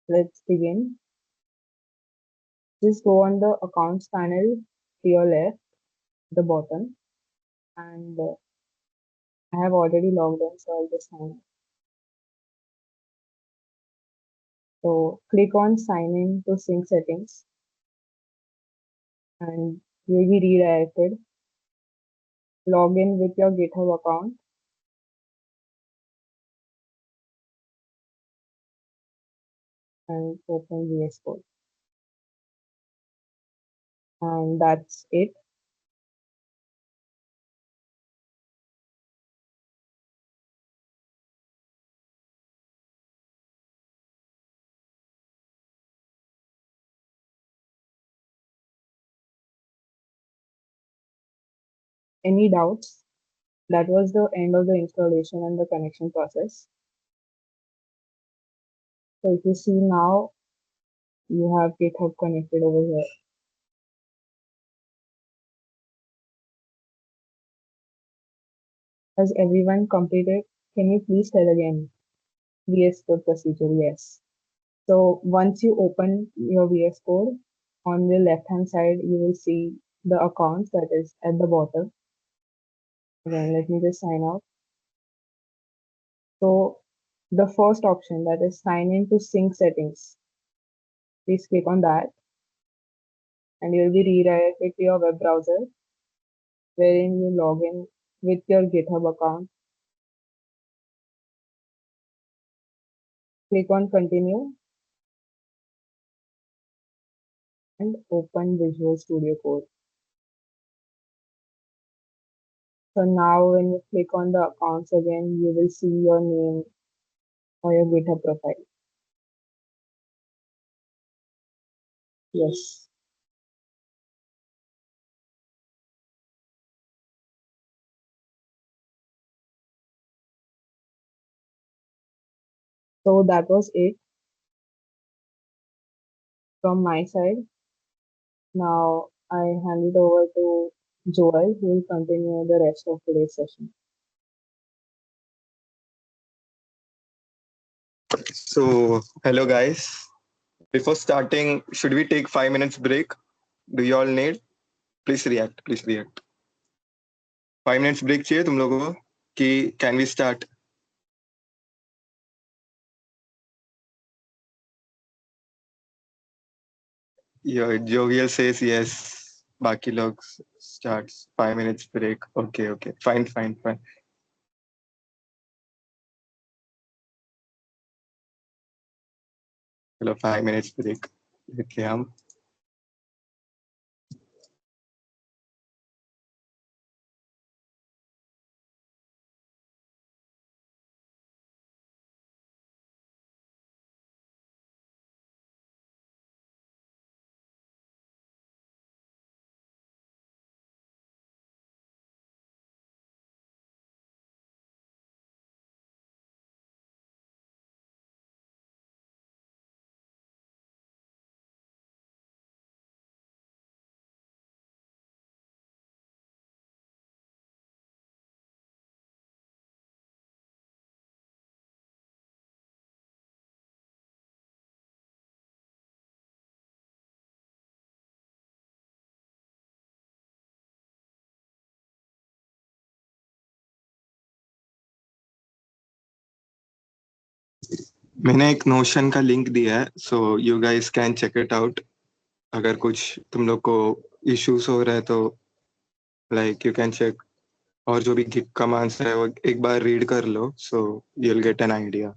let's begin. Just go on the accounts panel to your left, the bottom, and I have already logged in, so I'll just sign in. So click on sign in to sync settings, and you'll be redirected. Log in with your GitHub account, and open VS Code. And that's it. Any doubts? That was the end of the installation and the connection process. So if you see now, you have GitHub connected over here. Has everyone completed? Can you please tell again? VS Code procedure, yes. So once you open your VS Code, on the left hand side, you will see the accounts that is at the bottom. Again, let me just sign out. So the first option, that is sign in to sync settings. Please click on that, and you'll be redirected to your web browser, wherein you log in with your GitHub account. Click on continue and open Visual Studio Code. So now when you click on the accounts again, you will see your name or your GitHub profile. Yes. So that was it from my side. Now I hand it over to Joel, who will continue the rest of today's session. So, hello guys. Before starting, should we take 5 minutes break? Do you all need? Please react. Please react. 5 minutes break चाहिए तुम लोगों को कि can we start? Yeah, Jovial says yes. बाकी लोग starts 5 minutes break. Okay, okay. Fine, fine, fine. चलो 5 minutes break लेके हम मैंने एक नोशन का लिंक दिया है so you guys can check it out अगर कुछ तुम लोग को इश्यूज हो रहा है तो लाइक यू कैन चेक और जो भी कमांड्स है वो एक बार रीड कर लो so you will get an idea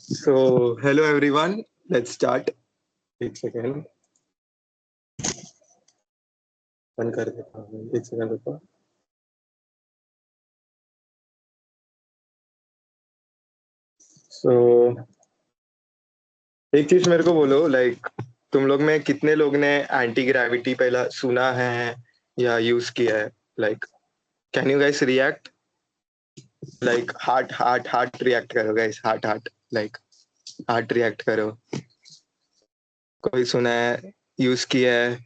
So, hello everyone. Let's start. एक second. बंद कर देता हूँ. एक second रुको. So, एक चीज मेरे को बोलो, like तुम लोग में कितने लोग ने एंटी ग्रेविटी पहला सुना है या यूज किया है? Like, can you guys react? Like heart react करो guys. Heart like heart react करो. कोई सुना है, यूज किया है?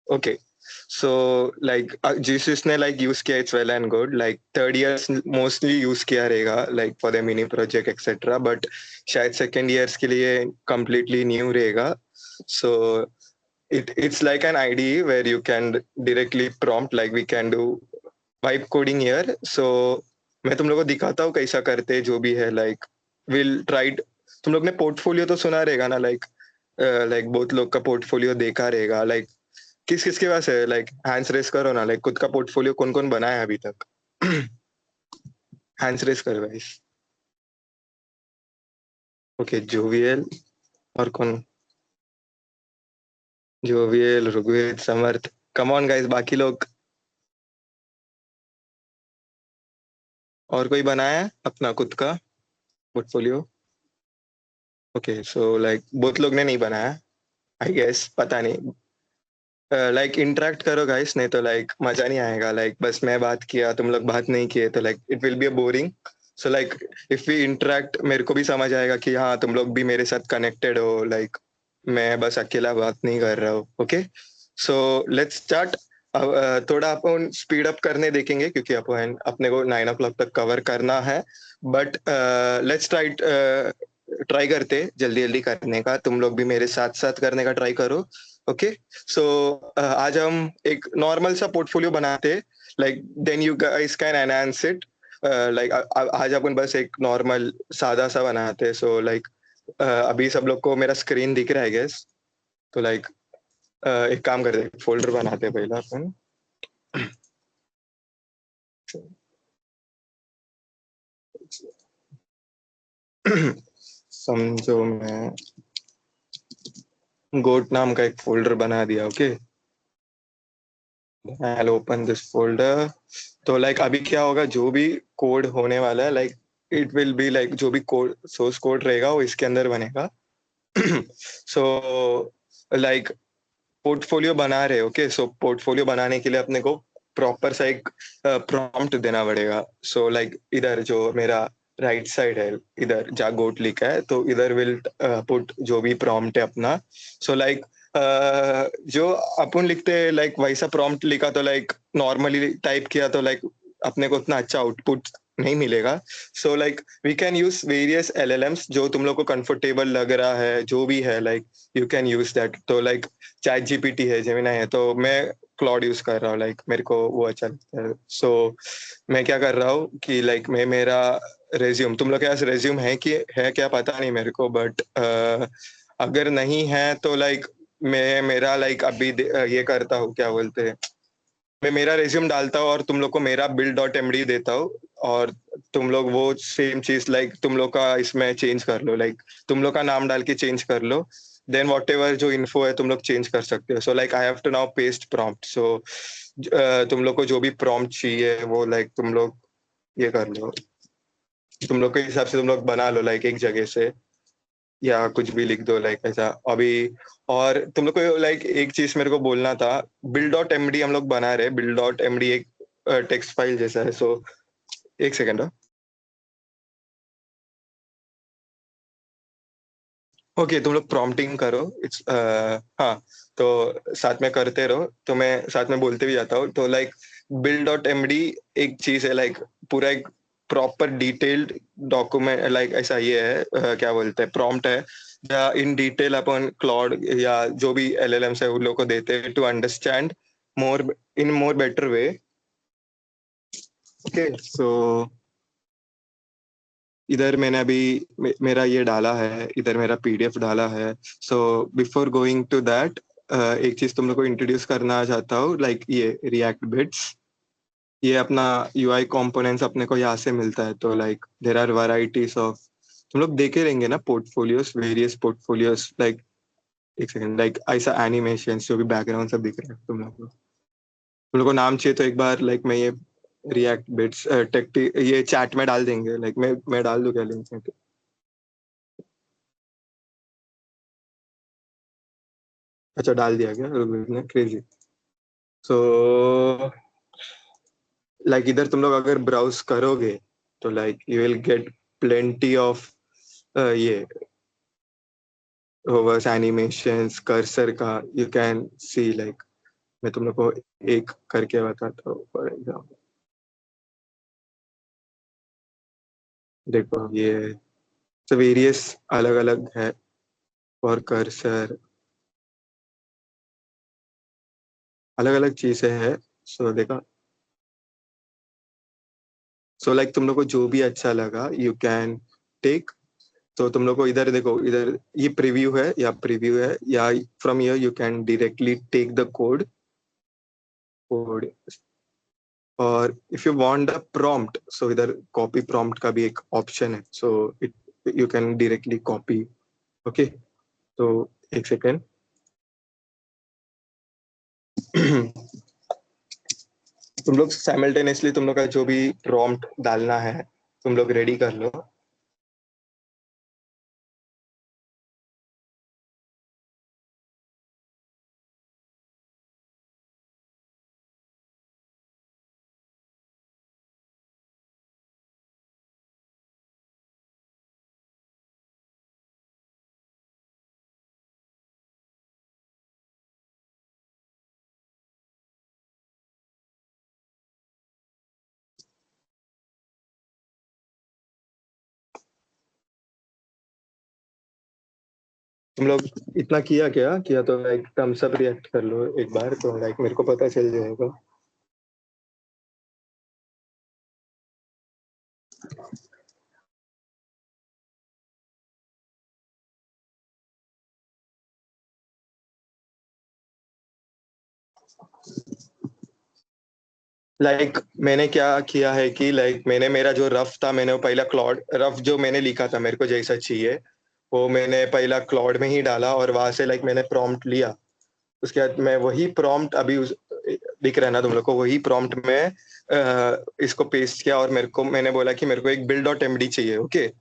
Okay. So like जिस जिसने like use किया, it's well and good. Like third years mostly use किया रहेगा like for the mini project etc. But शायद second years के लिए completely new रहेगा. So it's like an IDE where you can directly prompt, like we can do vibe coding here. So मैं तुम लोगों को दिखाता हूँ कैसा करते जो भी है. Like we'll try. तुम लोग ने पोर्टफोलियो तो सुना रहेगा ना, like बहुत लोग का पोर्टफोलियो देखा रहेगा. Like किस किस के पास है? लाइक हैंड्स रेस करो ना. लाइक खुद का पोर्टफोलियो कौन कौन बनाया है अभी तक? हैंड्स रेस करो गाइस. ओके, जोवियल और कौन? Jovial, Rigved, Samarth. Come on guys, बाकी लोग. और कोई बनाया है अपना खुद का पोर्टफोलियो? ओके, सो लाइक बहुत लोग ने नहीं बनाया आई गेस, पता नहीं. लाइक इंटरेक्ट करो गाइस, नहीं तो लाइक मजा नहीं आएगा. लाइक बस मैं बात किया, तुम लोग बात नहीं किए तो like it will be boring. So like if we interact, मेरे को भी समझ आएगा कि हाँ तुम लोग भी मेरे साथ कनेक्टेड हो. लाइक मैं बस अकेला बात नहीं कर रहा हूँ. Okay, so let's start. थोड़ा अपन स्पीड अप करने देखेंगे क्योंकि अपन अपने को 9 o'clock तक कवर करना है. बट लेट्स ट्राई करते जल्दी जल्दी करने का. तुम लोग भी मेरे साथ साथ करने का ट्राई करो. ओके, सो आज हम एक नॉर्मल सा पोर्टफोलियो बनाते. Like then you guys can enhance it. Like आज अपन बस एक नॉर्मल सादा सा बनाते. सो लाइक अभी सब लोग को मेरा स्क्रीन दिख रहा है गेस. तो लाइक एक काम करते, फोल्डर बनाते पहला अपन. समझो मैं गोट नाम का एक फोल्डर बना दिया. Okay, I'll open this folder. तो लाइक अभी क्या होगा, जो भी कोड होने वाला है like it will be like जो भी कोड सोर्स कोड रहेगा वो इसके अंदर बनेगा. सो लाइक पोर्टफोलियो बना रहे. ओके, सो पोर्टफोलियो बनाने के लिए अपने को प्रॉपर सा एक प्रॉम्प्ट देना पड़ेगा. सो लाइक इधर जो मेरा राइट साइड है, इधर जा गोट लिखा है, तो इधर विल पुट जो भी प्रॉम्प्ट है अपना. सो लाइक जो अपन लिखते हैं लाइक वैसा प्रॉम्प्ट लिखा तो लाइक नॉर्मली टाइप किया तो लाइक अपने को उतना अच्छा आउटपुट नहीं मिलेगा. So like we can use various LLMs जो तुम लोग को कंफर्टेबल लग रहा है, जो भी है like you can use that. तो लाइक चैट जीपीटी है, जेमिनाई है, तो मैं क्लॉड यूज कर रहा हूँ. लाइक मेरे को वो अच्छा लगता है. सो मैं क्या कर रहा हूँ कि लाइक मैं मेरा रेज्यूम, तुम लोग के पास रेज्यूम है कि है क्या पता नहीं मेरे को, बट अगर नहीं है तो लाइक मैं मेरा लाइक अभी ये करता हूँ, क्या बोलते हैं, मैं मेरा रेज्यूम डालता हूँ और तुम लोग को मेरा build.md देता हूँ. और तुम लोग वो सेम चीज लाइक तुम लोग का इसमें चेंज कर लो. लाइक तुम लोग का नाम डाल के चेंज कर लो. देन वॉट एवर जो इन्फो है तुम लोग चेंज कर सकते हो. So like I have to now paste prompt. सो तुम लोग को जो भी प्रॉम्प्ट चाहिए वो लाइक तुम लोग ये कर लो. तुम लोग के हिसाब से तुम लोग बना लो लाइक एक जगह से, या कुछ भी लिख दो लाइक ऐसा अभी. और तुम लोग को लाइक एक चीज मेरे को बोलना था. build.md हम लोग बना रहे. build.md एक टेक्स्ट फाइल जैसा है. सो एक सेकेंड. ओके, तुम लोग प्रॉम्प्टिंग करो. इट्स हाँ, तो साथ में करते रहो, तो मैं साथ में बोलते भी जाता हूँ. तो लाइक build.md एक चीज है लाइक पूरा एक प्रॉपर डिटेल्ड डॉक्यूमेंट लाइक ऐसा ये है, क्या बोलते हैं, प्रॉम्प्ट है या इन डिटेल अपन क्लॉड या जो भी LLMs है उन लोग को देते हैं to understand more in more better way. Okay, so इधर मैंने अभी मेरा ये डाला है, इधर मेरा PDF डाला है. So before going to that एक चीज तुम लोग को इंट्रोड्यूस करना चाहता हूँ, लाइक ये रिएक्ट बिट्स. ये अपना यूआई कंपोनेंट्स अपने को यहाँ से मिलता है, तो like there are varieties of, तुम लोग देखे रहेंगे ना पोर्टफोलियोज, वेरियस पोर्टफोलियोज, लाइक एक सेकंड, लाइक ऐसा एनिमेशन जो भी बैकग्राउंड सब दिख रहा है तुम लोग को नाम चाहिए तो एक बार लाइक मैं ये रिएक्ट बिट्स टेक ये चैट में डाल देंगे, लाइक मैं डाल दूँ क्या लिंक में? अच्छा डाल दिया क्या, क्रेजी। सो लाइक इधर तुम लोग अगर ब्राउज करोगे तो like you will gate plenty of ये होवर्स एनिमेशंस कर्सर का, यू कैन सी लाइक, मैं तुम लोग को एक करके बताता हूँ फॉर एग्जाम्पल। देखो ये तो वेरियस अलग अलग है फॉर कर्सर, अलग अलग चीजें हैं। सो देखा, सो लाइक तुम लोग को जो भी अच्छा लगा यू कैन टेक। तो तुम लोग को इधर देखो, इधर ये प्रीव्यू है या from here you can directly take the code. और if you want the prompt, so इधर कॉपी प्रॉम्प्ट का भी एक ऑप्शन है, so it you can directly copy. Okay, तो एक सेकेंड। तुम लोग साइमल्टेनियसली तुम लोग का जो भी प्रॉम्प्ट डालना है तुम लोग रेडी कर लो। तुम लोग इतना किया तो लाइक थम्स अप रिएक्ट कर लो एक बार, तो लाइक मेरे को पता चल जाएगा। लाइक मैंने क्या किया है कि लाइक मैंने मेरा जो रफ था, मैंने वो पहला क्लॉड रफ जो मैंने लिखा था मेरे को जैसा चाहिए वो मैंने पहला क्लॉड में ही डाला, और वहां से लाइक मैंने प्रॉम्प्ट लिया। उसके बाद मैं वही प्रॉम्प्ट अभी दिख रहा है ना तुम लोग को, वही प्रॉम्प्ट में इसको पेस्ट किया, और मेरे को मैंने बोला कि मेरे को एक build.md चाहिए। ओके,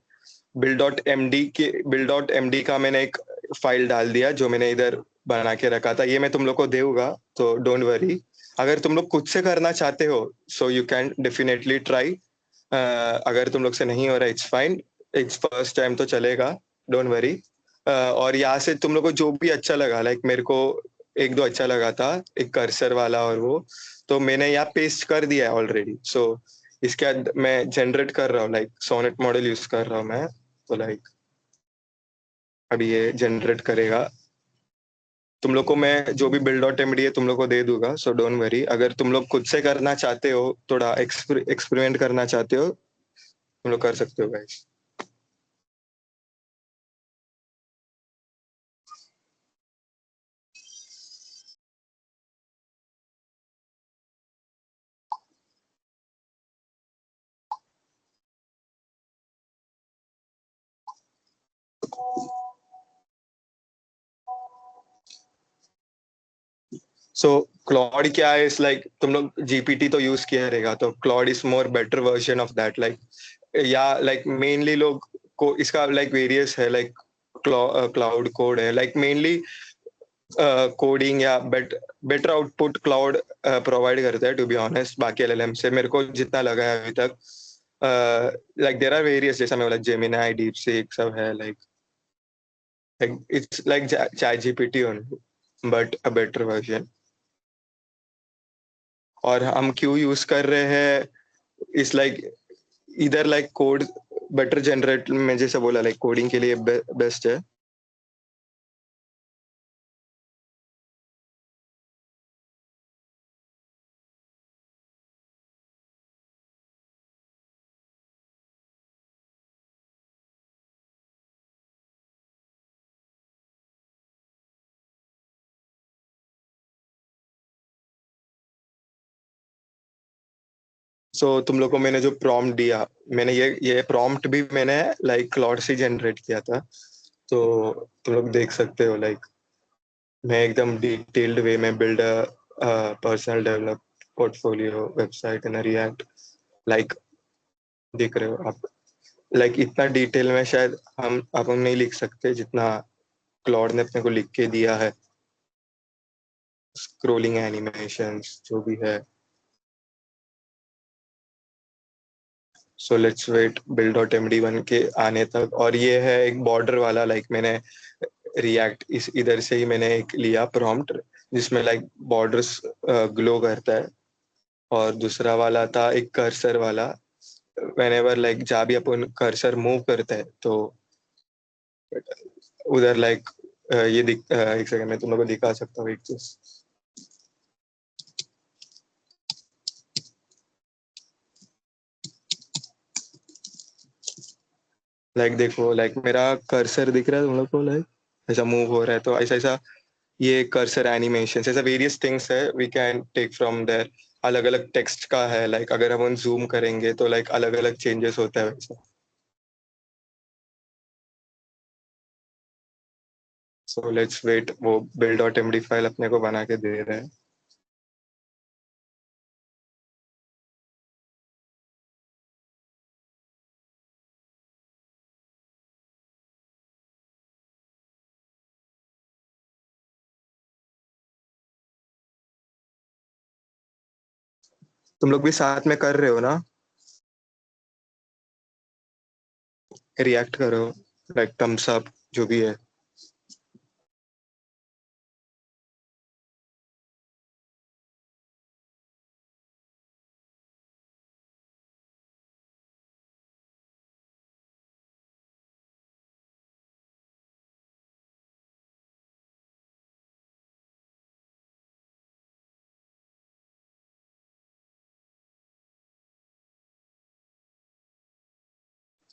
build.md का मैंने एक फाइल डाल दिया जो मैंने इधर बना के रखा था, ये मैं तुम लोग को दूंगा, तो डोंट वरी। अगर तुम लोग खुद से करना चाहते हो सो यू कैन डेफिनेटली ट्राई, अगर तुम लोग से नहीं हो रहा it's fine, it's first time तो चलेगा, डोंट वरी। और यहाँ से तुम लोग को जो भी अच्छा लगा, लाइक मेरे को एक दो अच्छा लगा था, एक कर्सर वाला और वो, तो मैंने यहाँ पेस्ट कर दिया है ऑलरेडी। सो इसके बाद मैं जनरेट कर रहा हूँ, लाइक सोनेट मॉडल यूज कर रहा हूँ मैं, तो लाइक अभी ये जनरेट करेगा। तुम लोग को मैं जो भी build.md है तुम लोग को दे दूंगा, सो डोंट वरी। अगर तुम लोग खुद से करना चाहते हो, थोड़ा एक्सपेरिमेंट करना चाहते हो, तुम लोग कर सकते हो गाइस। सो क्लॉड क्या है, इस लाइक तुम लोग जीपीटी तो यूज किया रहेगा, तो Claude is more better version of that, like या लाइक मेनली लोग को इसका लाइक वेरियस है, लाइक क्लाउड कोड है, लाइक मेनली कोडिंग या बेटर आउटपुट क्लाउड प्रोवाइड करता है टू बी ऑनेस्ट, बाकी एलएलएम से मेरे को जितना लगा है अभी तक। लाइक देर आर वेरियस, जैसा मैं बोला जेमिनाई डीप सीक सब है, like it's like chat GPT only but a better version. और हम क्यों यूज कर रहे हैं इस लाइक इधर लाइक कोड बेटर जनरेट में, जैसे बोला लाइक कोडिंग के लिए बेस्ट है। सो तुम लोग को मैंने जो प्रॉम्प्ट दिया, मैंने ये प्रॉम्प्ट भी मैंने लाइक क्लाउड से जनरेट किया था, तो तुम लोग देख सकते हो लाइक मैं एकदम डिटेल्ड वे में build personal develop portfolio website in React, like देख रहे हो आप, लाइक इतना डिटेल में शायद हम नहीं लिख सकते जितना क्लाउड ने अपने को लिख के दिया है। स्क्रोलिंग एनिमेशंस जो भी है, सो लेट्स वेट build.md1 के आने तक। और ये है एक बॉर्डर वाला, लाइक मैंने रिएक्ट इस इधर से ही मैंने एक लिया प्रॉम्प्ट जिसमें लाइक बॉर्डर्स ग्लो करता है, और दूसरा वाला था एक कर्सर वाला, whenever लाइक जहाँ भी अपन कर्सर मूव करते हैं तो उधर लाइक ये एक सेकंड में तुम लोग को दिखा सकता हूँ एक चीज। लाइक देखो, लाइक मेरा कर्सर दिख रहा है तुम लोग को, लाइक ऐसा मूव हो रहा है, तो ऐसा ऐसा ये कर्सर एनिमेशन ऐसा वेरियस थिंग्स है we can take from there. अलग अलग टेक्स्ट का है, लाइक अगर हम जूम करेंगे तो लाइक अलग अलग चेंजेस होता है वैसा। सो लेट्स वेट, वो build.md फाइल अपने को बना के दे रहे हैं। तुम लोग भी साथ में कर रहे हो ना, रिएक्ट करो, लाइक थम्स अप जो भी है।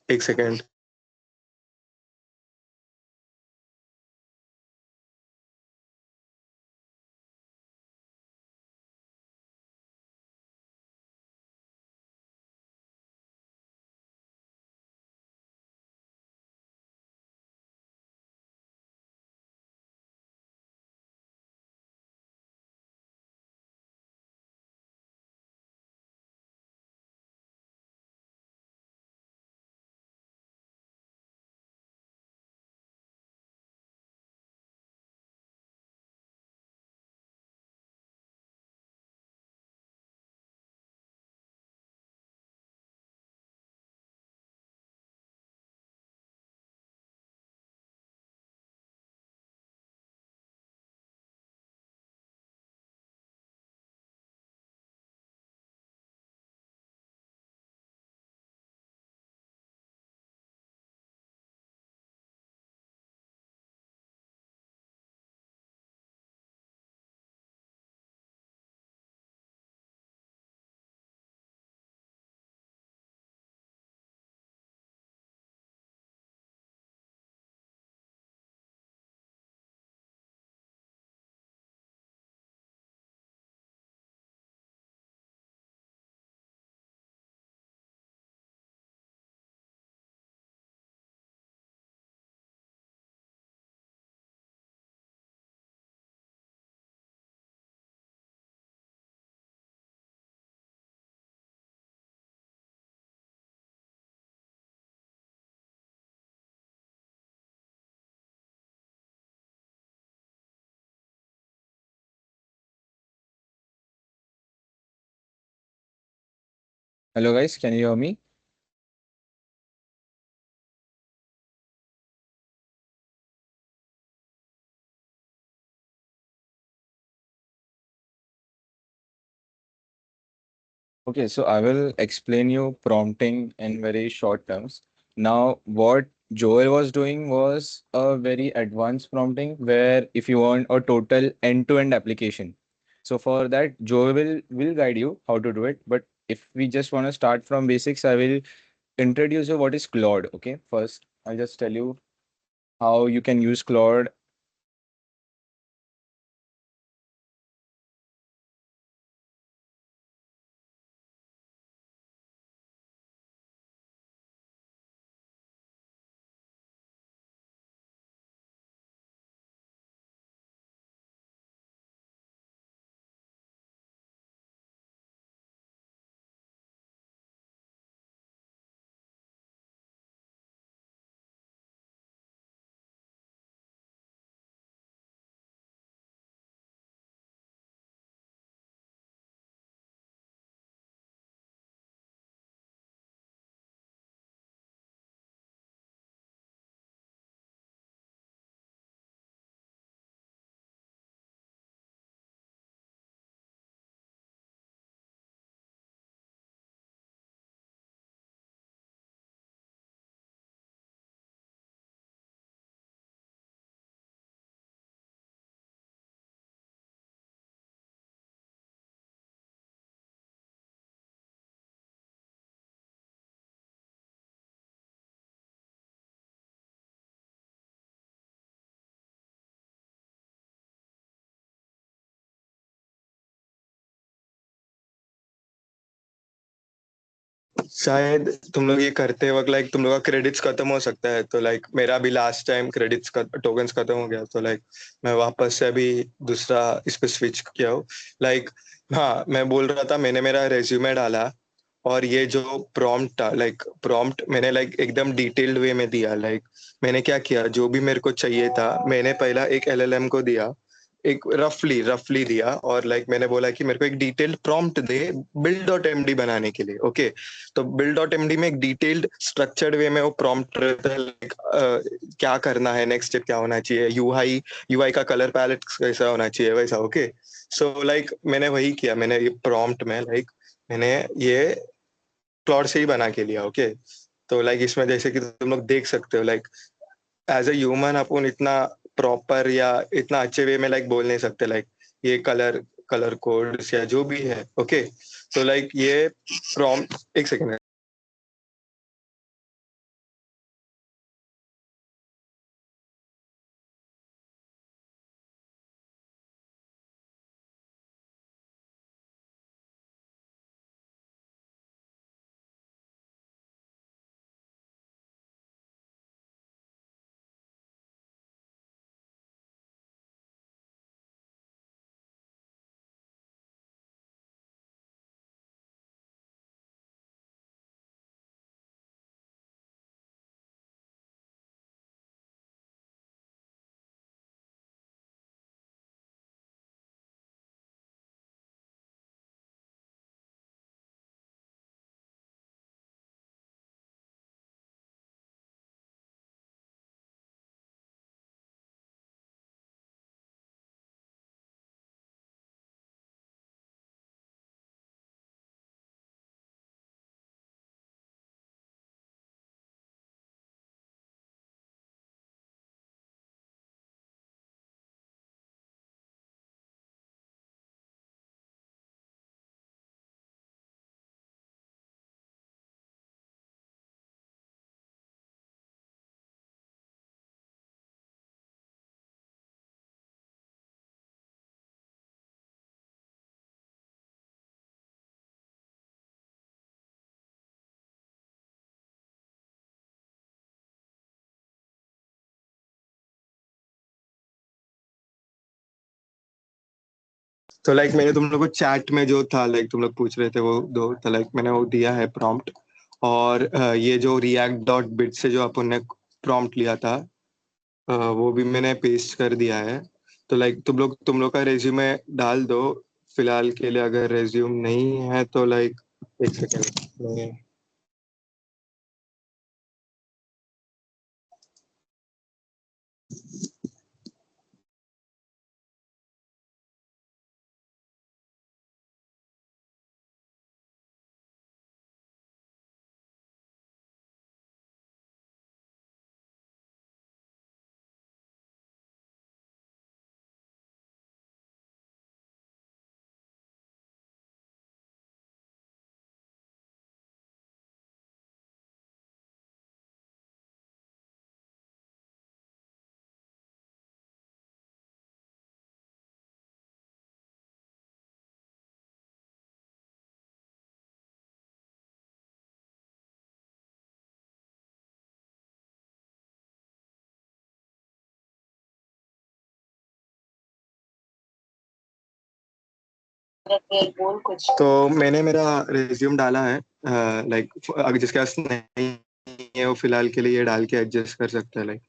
एक second. Hello guys, can you hear me? Okay, so I will explain you prompting in very short terms. Now, what Joel was doing was a very advanced prompting where if you want a total end-to-end application. So for that, Joel will guide you how to do it. But if we just want to start from basics, I will introduce you what is Claude. Okay, first I'll just tell you how you can use Claude. शायद तुम लोग ये करते वक्त like तुम लोग का credits खत्म हो सकता है, तो लाइक मेरा भी लास्ट टाइम क्रेडिट्स का टोकन्स खत्म हो गया, तो लाइक मैं वापस से अभी दूसरा इस पे स्विच किया हूँ। लाइक हाँ, मैं बोल रहा था, मैंने मेरा रेज्यूमे डाला और ये जो प्रॉम्प्ट था, लाइक प्रॉम्प्ट मैंने लाइक एकदम डिटेल्ड वे में दिया। लाइक मैंने क्या किया, जो भी मेरे को चाहिए था मैंने पहला एक एलएलएम को दिया, एक रफली दिया, और लाइक मैंने बोला कि मेरे को एक detailed prompt they build dot MD बनाने के लिए। ओके, तो बिल्ड डॉट एमडी में एक डिटेल्ड स्ट्रक्चर्ड वे में वो प्रॉम्प्ट रहता है, लाइक क्या करना है, नेक्स्ट स्टेप क्या होना चाहिए, यूआई का कलर पैलेट कैसा होना चाहिए, वैसा। ओके, सो लाइक मैंने वही किया, मैंने ये प्रॉम्प्ट में लाइक मैंने ये क्लॉड से ही बना के लिया। ओके, तो लाइक इसमें जैसे कि तुम लोग देख सकते हो, लाइक एज ए ह्यूमन अपन इतना प्रॉपर या इतना अच्छे वे में लाइक बोल नहीं सकते, लाइक ये कलर कोड्स या जो भी है। ओके, तो लाइक ये प्रॉम्प्ट, एक सेकेंड। तो लाइक मैंने तुम लोग को चैट में जो था, लाइक तुम लोग पूछ रहे थे वो दो, तो लाइक मैंने वो दिया है प्रॉम्प्ट। और ये जो रिएक्ट डॉट बिट से जो अपन ने प्रॉम्प्ट लिया था, वो भी मैंने पेस्ट कर दिया है। तो लाइक तुम लोग का रेज्यूमे डाल दो फिलहाल के लिए। अगर रेज्यूम नहीं है तो लाइक एक सेकेंड। तो मैंने मेरा रिज्यूम डाला है, लाइक अगर जिसके पास नहीं है वो फिलहाल के लिए ये डाल के एडजस्ट कर सकता है। लाइक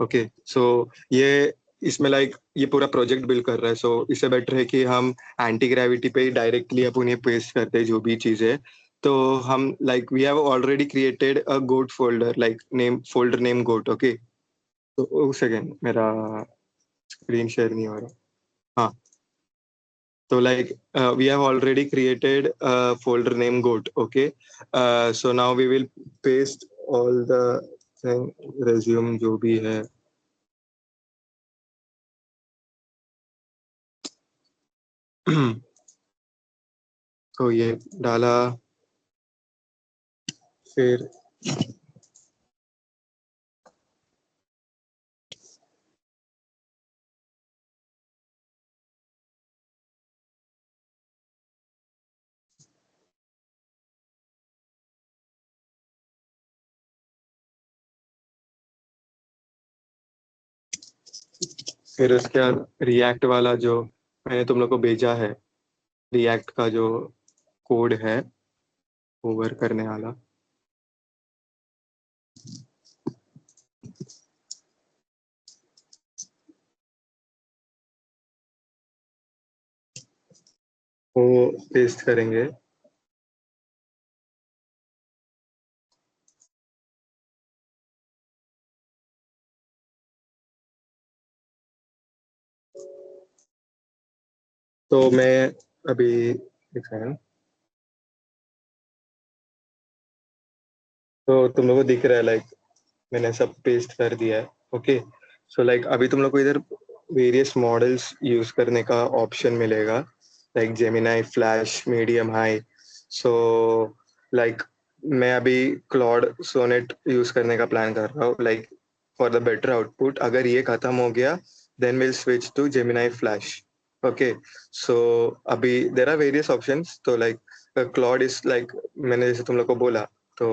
ओके, सो ये इसमें लाइक ये पूरा प्रोजेक्ट बिल्ड कर रहा है, सो इससे बेटर है कि हम एंटी ग्रेविटी पे ही डायरेक्टली अपन ये पेस्ट करते हैं जो भी चीज़ है। तो हम like we have already created a goat folder, like name goat. Okay, तो सेकेंड, मेरा स्क्रीन शेयर नहीं हो रहा। हाँ, so like we have already created a folder name goat. Okay, so now we will paste all the thing, resume जो भी है। तो ये डाला, फिर फिर उसके बाद रिएक्ट वाला जो मैंने तुम लोग को भेजा है, रिएक्ट का जो कोड है ओवर करने वाला, वो पेस्ट करेंगे। तो मैं अभी एक सेकंड, तो तुम लोग को दिख रहा है लाइक मैंने सब पेस्ट कर दिया है। ओके, सो लाइक अभी तुम लोग को इधर वेरियस मॉडल्स यूज करने का ऑप्शन मिलेगा, like Gemini, flash, medium, high. So like मैं अभी क्लॉड सोनेट यूज करने का प्लान कर रहा हूँ, like for the better output. अगर ये खत्म हो गया then will switch to Gemini flash. Okay, so अभी देर आर वेरियस ऑप्शंस, तो लाइक क्लॉड इज लाइक मैंने जैसे तुम लोग को बोला, तो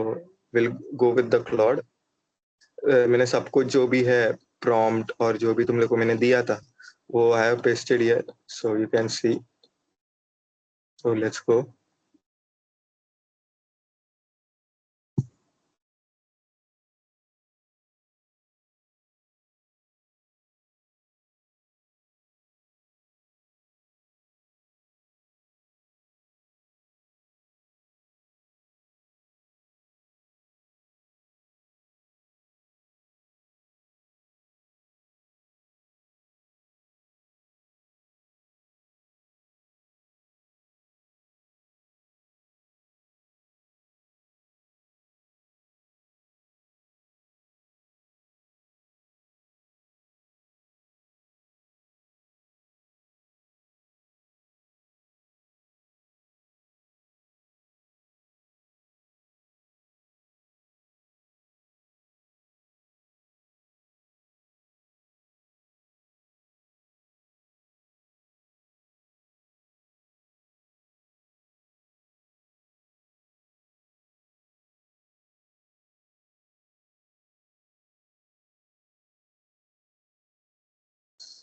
will go with the Claude. मैंने सब कुछ जो भी है प्रॉम्प्ट और जो भी तुम लोग को मैंने दिया था वो I have pasted here, so you can see. So let's go.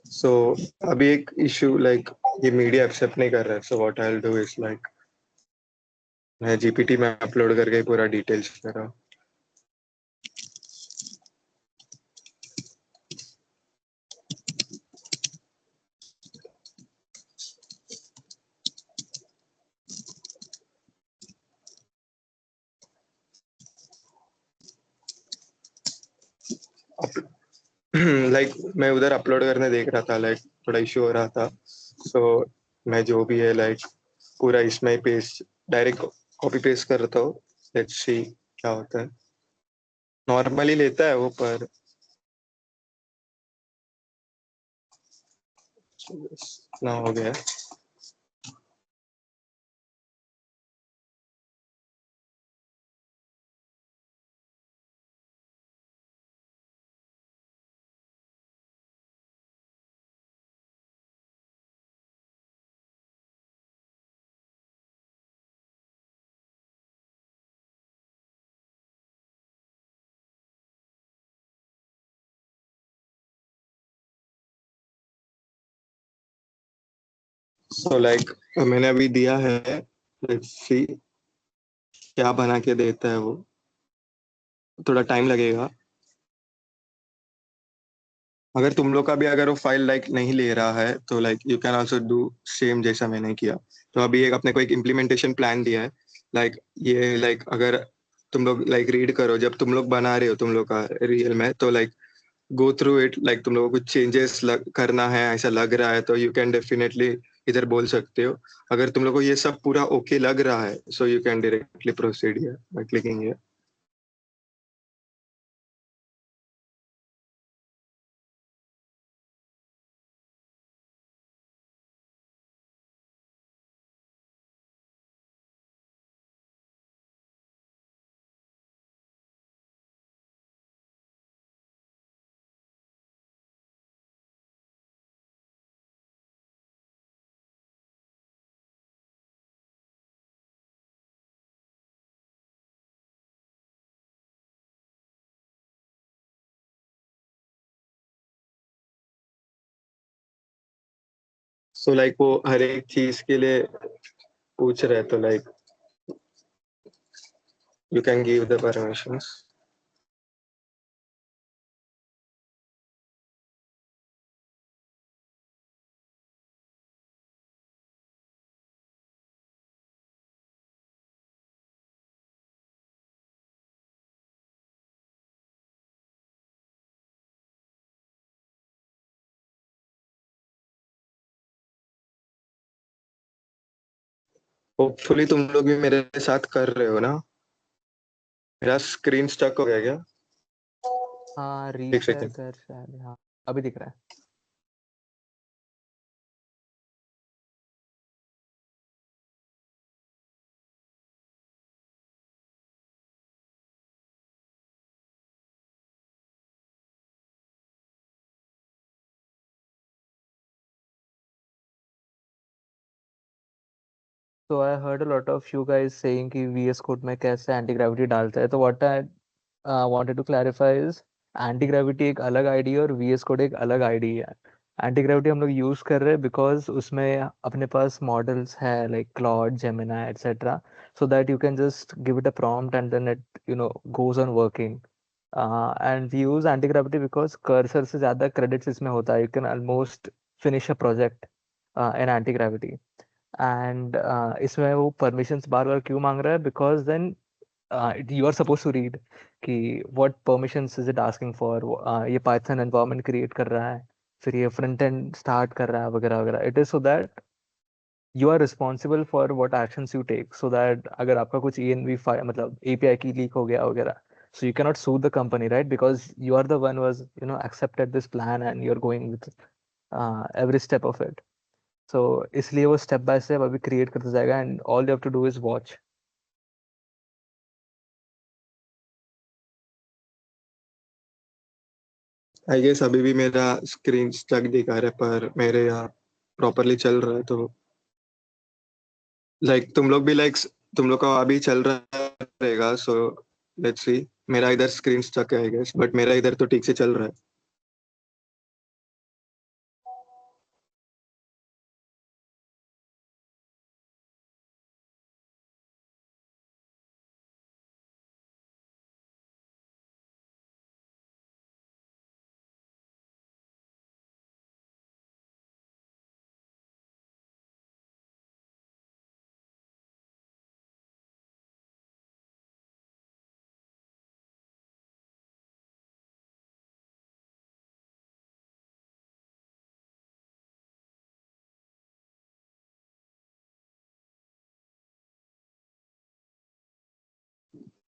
So अभी एक इशू लाइक ये मीडिया एक्सेप्ट नहीं कर रहा है, so what I will do is like मैं जीपीटी में अपलोड करके पूरा डिटेल्स कर रहा हूँ। लाइक मैं उधर अपलोड करने देख रहा था, लाइक थोड़ा इशू हो रहा था, सो मैं जो भी है लाइक पूरा इसमें पेस्ट डायरेक्ट कॉपी पेस्ट कर रहा हूँ। लेट्स सी क्या होता है। नॉर्मली लेता है वो, पर ना हो गया। सो लाइक मैंने अभी दिया है, लेट्स सी क्या बना के देता है वो, थोड़ा टाइम लगेगा। अगर तुम लोग का भी अगर वो फाइल लाइक नहीं ले रहा है तो like you can also do same जैसा मैंने किया। तो अभी एक अपने को एक इम्प्लीमेंटेशन प्लान दिया है, लाइक ये लाइक अगर तुम लोग लाइक रीड करो जब तुम लोग बना रहे हो तुम लोग का रियल में, तो like go through it, like तुम लोगों को कुछ चेंजेस करना है ऐसा लग रहा है तो यू कैन डेफिनेटली इधर बोल सकते हो। अगर तुम लोग को ये सब पूरा ओके लग रहा है so you can directly proceed here by clicking here. So like वो हर एक चीज के लिए पूछ रहे, तो like you can give the permissions. Hopefully तुम लोग भी मेरे साथ कर रहे हो ना। मेरा स्क्रीन स्टक हो गया क्या? हाँ एक रीशेयर सेकंड। कर शायद, हाँ अभी दिख रहा है। So I heard a lot of you guys saying कि VS Code में कैसे एंटी ग्रेविटी डालता है, तो what I wanted to clarify is anti gravity एक अलग आईडी है और VS Code एक अलग आईडी है। एंटी ग्रेविटी हम लोग यूज कर रहे हैं बिकॉज उसमें अपने पास मॉडल्स है like Claude, Gemini etcetera, so that you can just give it a prompt and then it goes on working. And we use anti-gravity because cursor से ज़्यादा credits इसमें होता है, you can almost finish a project in anti-gravity. And इसमें वो permissions बार बार क्यों मांग रहा है, because then you are suppose to read कि what permissions is it asking for. ये पाइथन एनवायरनमेंट क्रिएट कर रहा है, फिर ये फ्रंट एंड स्टार्ट कर रहा है वगैरह वगैरह। It is so that you are responsible for what actions you take, so that अगर आपका कुछ ENV फाइल मतलब API की लीक हो गया वगैरह, so you cannot sue the company, right? Because you are the one who has accepted this plan and you're going with every step of it. So इसलिए वो स्टेप बाय स्टेप अभी create करते जाएगा and all you have to do is watch. I guess अभी भी मेरा screen stuck दिखा रहा है, पर मेरे यहाँ प्रॉपरली चल रहा है। तो लाइक तुम लोग भी लाइक तुम लोग का अभी चल रहा रहेगा। So let's see. मेरा इधर स्क्रीन स्टक है आई गेस, बट मेरा इधर तो ठीक से चल रहा है।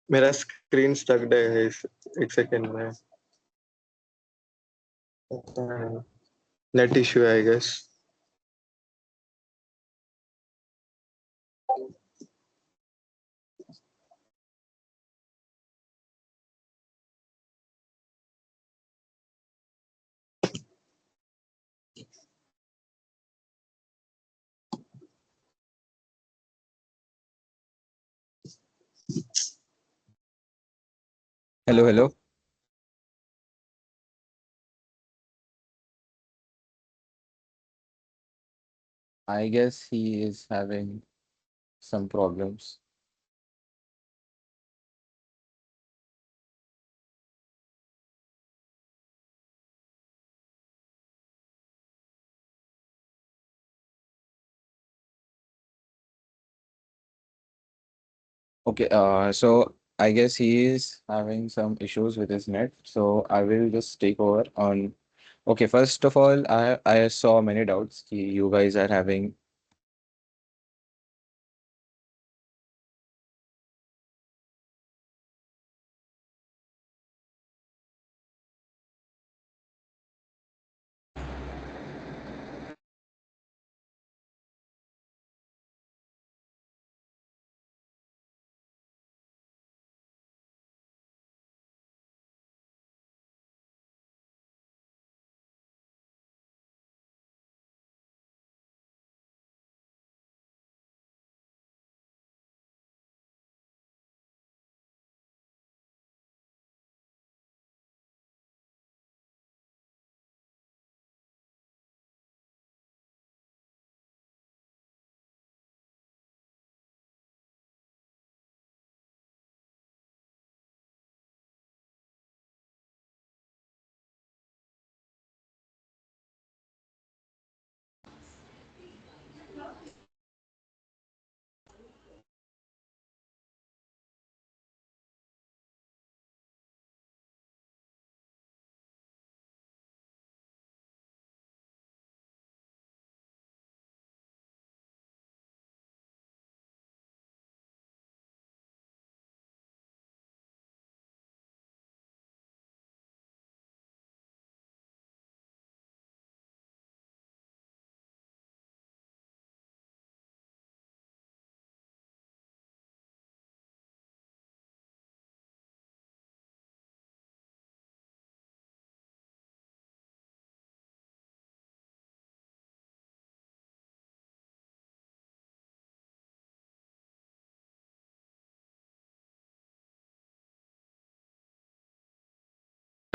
मेरा स्क्रीन स्टक है एक सेकेंड में। नेट इश्यू है I guess. Hello, hello. I guess he is having some problems. Okay, so I guess he is having some issues with his net. So I will just take over on. Okay, first of all, I saw many doubts. You guys are having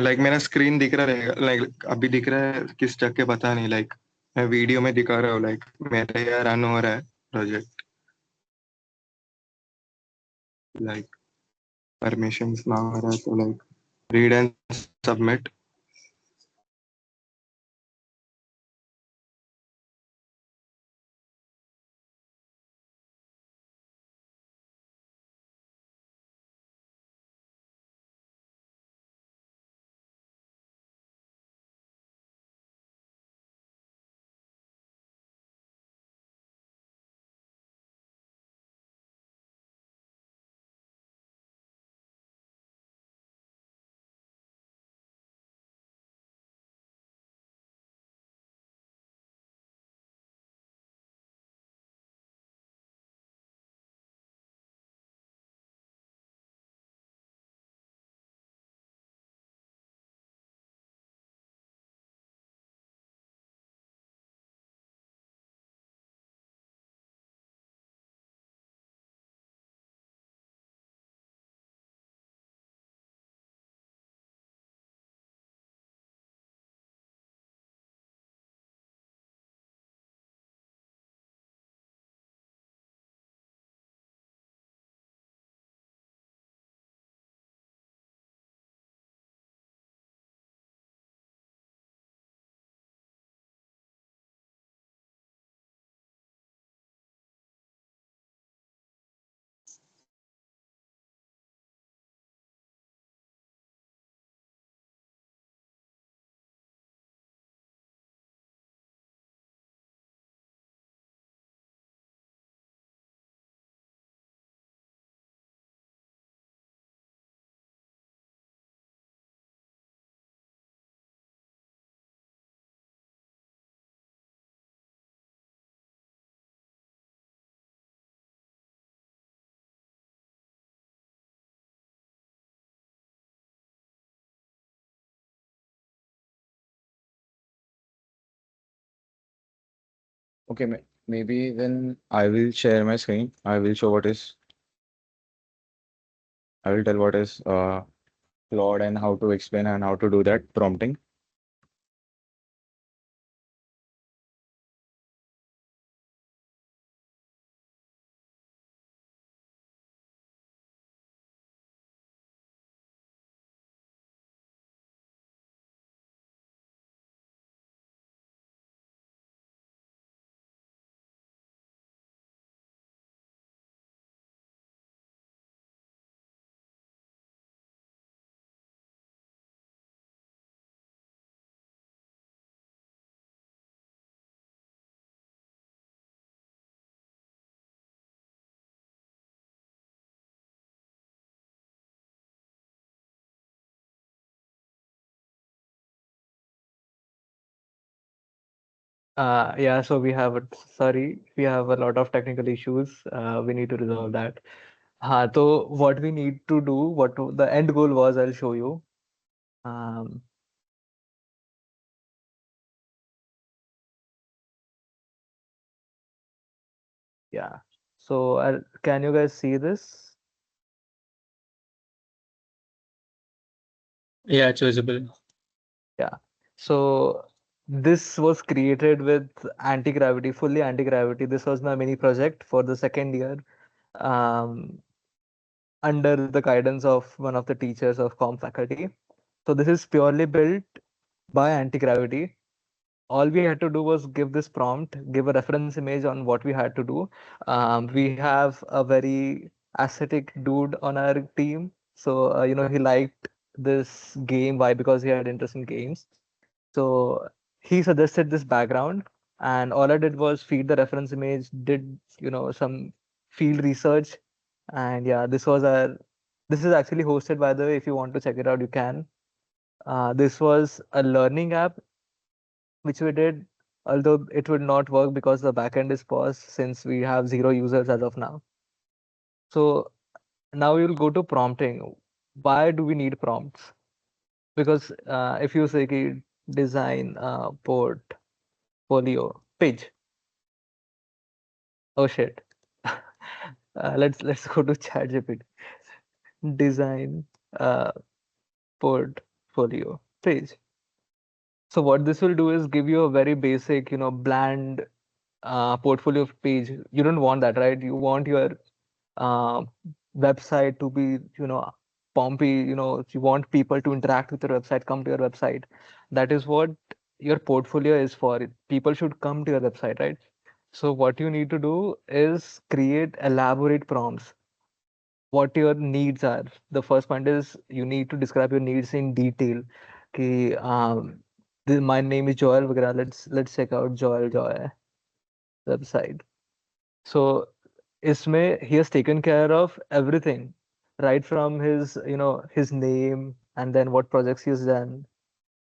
like मेरा screen दिख रहा रहेगा, like अभी दिख रहा है किस जगह के पता नहीं, लाइक मैं वीडियो में दिखा रहा हूँ, लाइक मेरा यार रन हो रहा है प्रोजेक्ट, लाइक परमिशंस मांग रहा है, तो like read and submit. Okay, maybe then I will share my screen. I will show what is, I will tell what is Claude and how to explain and how to do that prompting. Yeah, so we have a lot of technical issues. We need to resolve that. So what we need to do, the end goal was, I'll show you. Um, yeah. So can you guys see this? Yeah, it's visible. Yeah. So this was created with anti-gravity, fully anti-gravity. This was my mini project for the second year, um, under the guidance of one of the teachers of com faculty. So this is purely built by anti-gravity. All we had to do was give this prompt, give a reference image on what we had to do. We have a very aesthetic dude on our team. So, he liked this game. Why? Because he had interest in games. So he suggested this background, and all I did was feed the reference image, did, some field research. And yeah, this is actually hosted, by the way. If you want to check it out, you can. This was a learning app which we did, although it would not work because the backend is paused since we have 0 users as of now. So now we will go to prompting. Why do we need prompts? Because if you say ki design portfolio page, oh shit. Let's go to ChatGPT. Design uh, portfolio portfolio page. So what this will do is give you a very basic, bland portfolio page. You don't want that, right? You want your uh, website to be, pumpy, if you want people to interact with your website, come to your website. That is what your portfolio is for. People should come to your website, right? So what you need to do is create elaborate prompts. What your needs are. The first point is you need to describe your needs in detail. Okay, my name is Joel. वगैरह. Let's check out Joel website. So इसमें he has taken care of everything, right from his his name and then what projects he has done,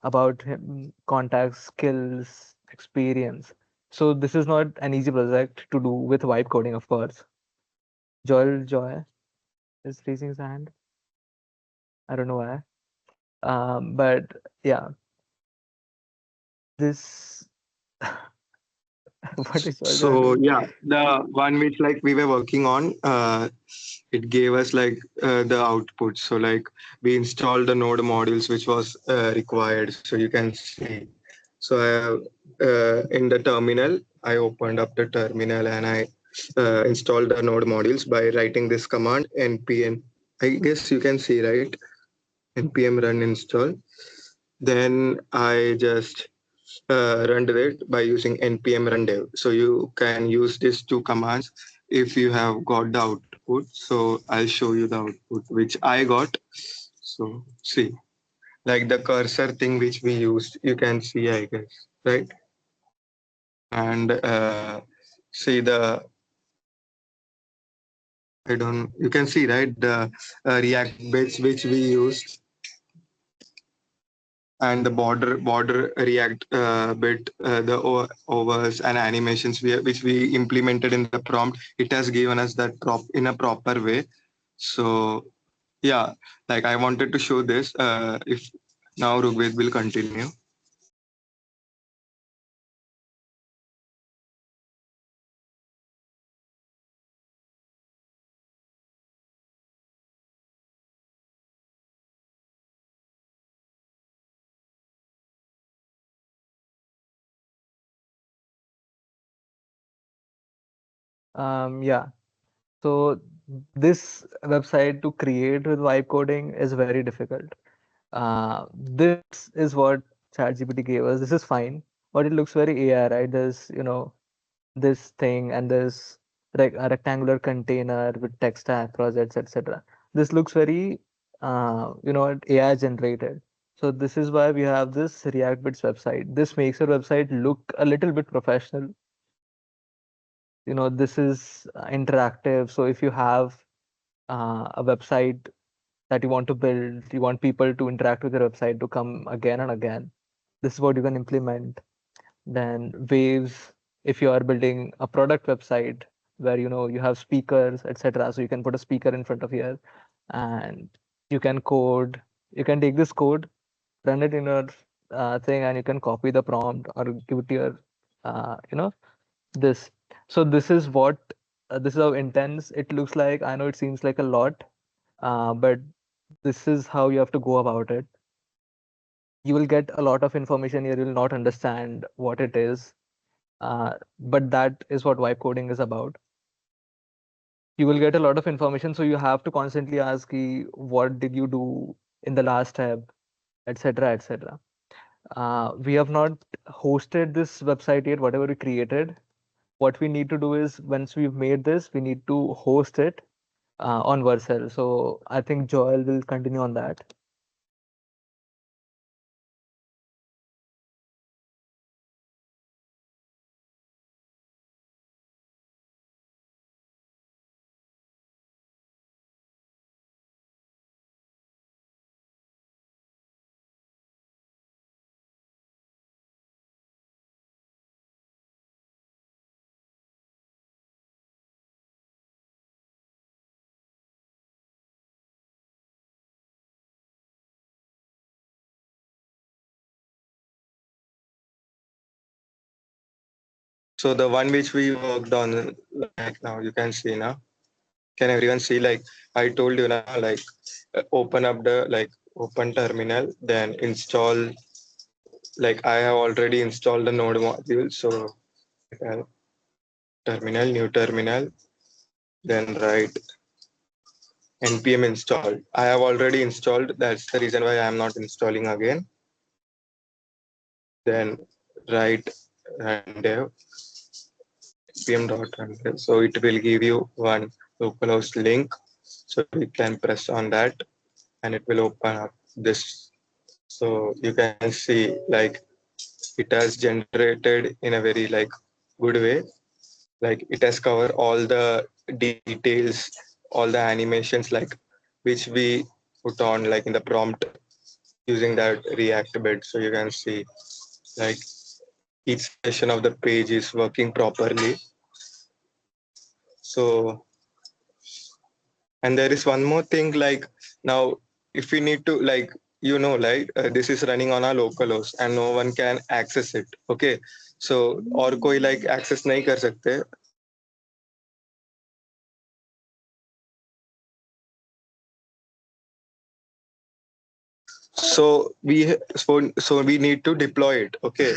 about him, contacts, skills, experience. So this is not an easy project to do with vibe coding, of course. Joy is raising his hand. I don't know why. But yeah, this what is Joel gonna So do? yeah, the one which like we were working on, it gave us like the output. So like we installed the node modules which was required. So you can see. So in the terminal, I opened up the terminal and I installed the node modules by writing this command npm. I guess you can see, right? npm run install. Then I just run it by using npm run dev. So you can use these two commands if you have got the output. So I'll show you the output which I got. So see, like the cursor thing which we used, you can see, I guess, right? And see the I don't. You can see, right, the React bits which we used, and the border React bit, the overs and animations which we implemented in the prompt. It has given us that in a proper way. So yeah, like I wanted to show this. If now Rugved will continue. Yeah. So this website to create with vibe coding is very difficult. This is what ChatGPT gave us. This is fine, but it looks very AI, right? There's, this thing and this a rectangular container with text tag projects, etc. This looks very, AI generated. So this is why we have this React Bits website. This makes your website look a little bit professional. This is interactive. So if you have a website that you want to build, you want people to interact with your website to come again and again. This is what you can implement. Then waves, if you are building a product website where you have speakers, etc. So you can put a speaker in front of here and you can code. You can take this code, run it in your thing, and you can copy the prompt or give it to your, this. So this is what this is how intense it looks like. I know it seems like a lot, but this is how you have to go about it. You will get a lot of information here. You will not understand what it is, but that is what vibe coding is about. You will get a lot of information, so you have to constantly ask, what did you do in the last step, etc., etc. We have not hosted this website yet, whatever we created. What we need to do is once we've made this, we need to host it on Vercel. So I think Joel will continue on that. So the one which we worked on, like now you can see now. Can everyone see? Like I told you now, like open up the like open terminal, then install, like I have already installed the node module. So uh, terminal, new terminal, then write npm install. I have already installed. That's the reason why I am not installing again. Then write run dev npm.run. So it will give you one localhost link. So you can press on that and it will open up this. So you can see like it has generated in a very like good way. Like it has covered all the details, all the animations like which we put on like in the prompt using that React bit. So you can see like each section of the page is working properly. So, and there is one more thing like now, if we need to like, like this is running on our local host and no one can access it. Okay. So, और कोई like access नहीं कर सकते. So we need to deploy it. Okay.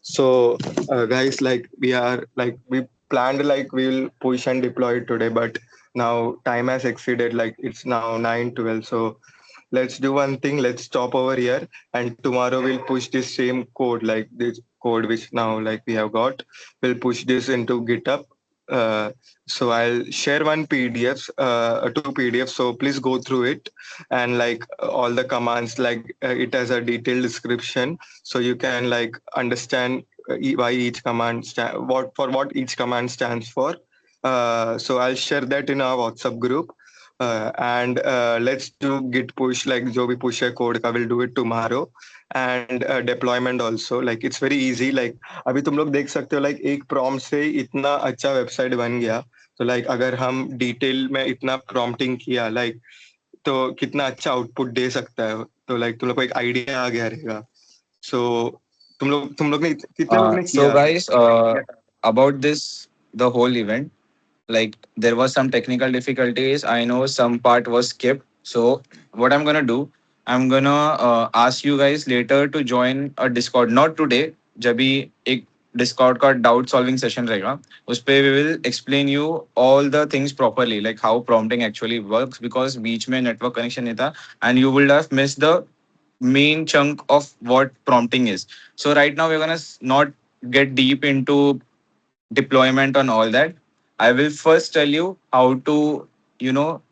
So, guys, like we planned like we'll push and deploy it today, but now time has exceeded. Like it's now 9:12. So let's do one thing. Let's stop over here, and tomorrow we'll push this same code, like this code which now like we have got. We'll push this into GitHub. So I'll share one PDF, two PDFs. So please go through it, and like all the commands, like it has a detailed description, so you can like understand why each command what each command stands for. So I'll share that in our WhatsApp group. And let's do git push, like जो भी push है code का, will do it tomorrow. And deployment also, like it's very easy. Like अभी तुम लोग देख सकते हो, like एक prompt से इतना अच्छा website बन गया. तो like अगर हम detail में इतना prompting किया, like तो कितना अच्छा output दे सकता है. तो like तुम लोग को एक idea आ गया रहेगा. So तुम लोग ने कितने लोग ने So किया? guys, about this, the whole event, like there was some technical difficulties. I know some part was skipped. So what I'm gonna do, I'm gonna ask you guys later to join a Discord. Not today. जब भी एक Discord का doubt solving session रहेगा, उस पे we will explain you all the things properly, like how prompting actually works, because बीच में network connection नहीं था and you will have missed the main chunk of what prompting is. So right now we're gonna not get deep into deployment and all that. I will first tell you how to, you know,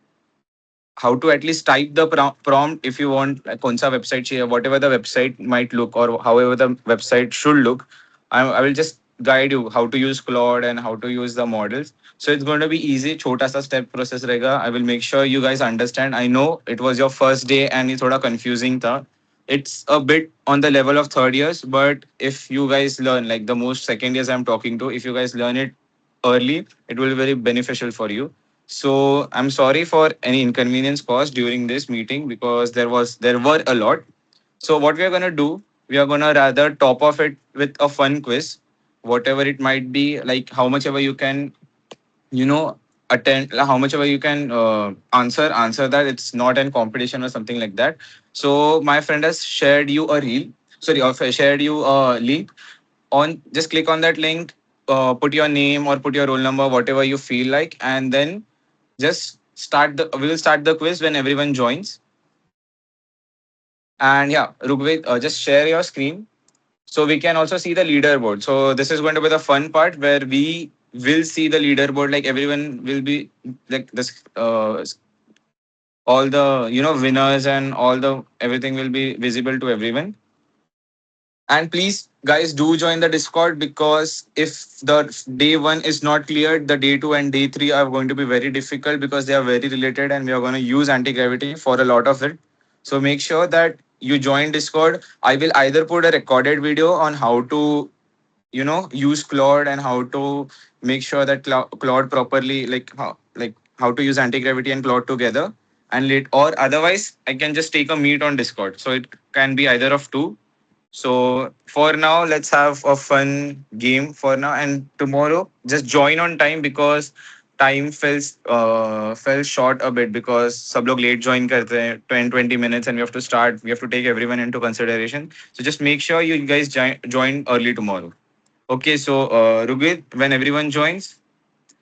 how to at least type the prompt if you want, like कौन सा website चाहिए, whatever the website might look or however the website should look. I will just guide you how to use Claude and how to use the models. So it's going to be easy. छोटा सा step process रहेगा. I will make sure you guys understand. I know it was your first day and ये थोड़ा confusing था. It's a bit on the level of third years, but if you guys learn, like the most second years I'm talking to, if you guys learn it early, it will be very beneficial for you. So I'm sorry for any inconvenience caused during this meeting because there were a lot. So what we are gonna do, we are gonna rather top off it with a fun quiz, whatever it might be, like how much ever you can, you know, attend, like how much ever you can answer that. It's not an competition or something like that. So my friend has shared you a reel, sorry, or shared you a link. On just click on that link, put your name or put your roll number, whatever you feel like, and then just start the we will start the quiz when everyone joins. And yeah, Rugved, just share your screen so we can also see the leaderboard. So this is going to be the fun part where we will see the leaderboard, like everyone will be like this, all the winners and all the everything will be visible to everyone. And please, guys, do join the Discord, because if the day one is not cleared, the day two and day three are going to be very difficult because they are very related and we are going to use anti gravity for a lot of it. So make sure that you join Discord, I will either put a recorded video on how to use Claude and how to make sure that Claude properly, like how to use anti-gravity and Claude together, and or otherwise I can just take a meet on Discord, so it can be either of two. So for now, let's have a fun game for now, and tomorrow just join on time, because time fell short a bit because सब लोग late join करते हैं 10-20 minutes, and we have to start. We have to take everyone into consideration. So just make sure you guys join early tomorrow. Okay, so Rugit, when everyone joins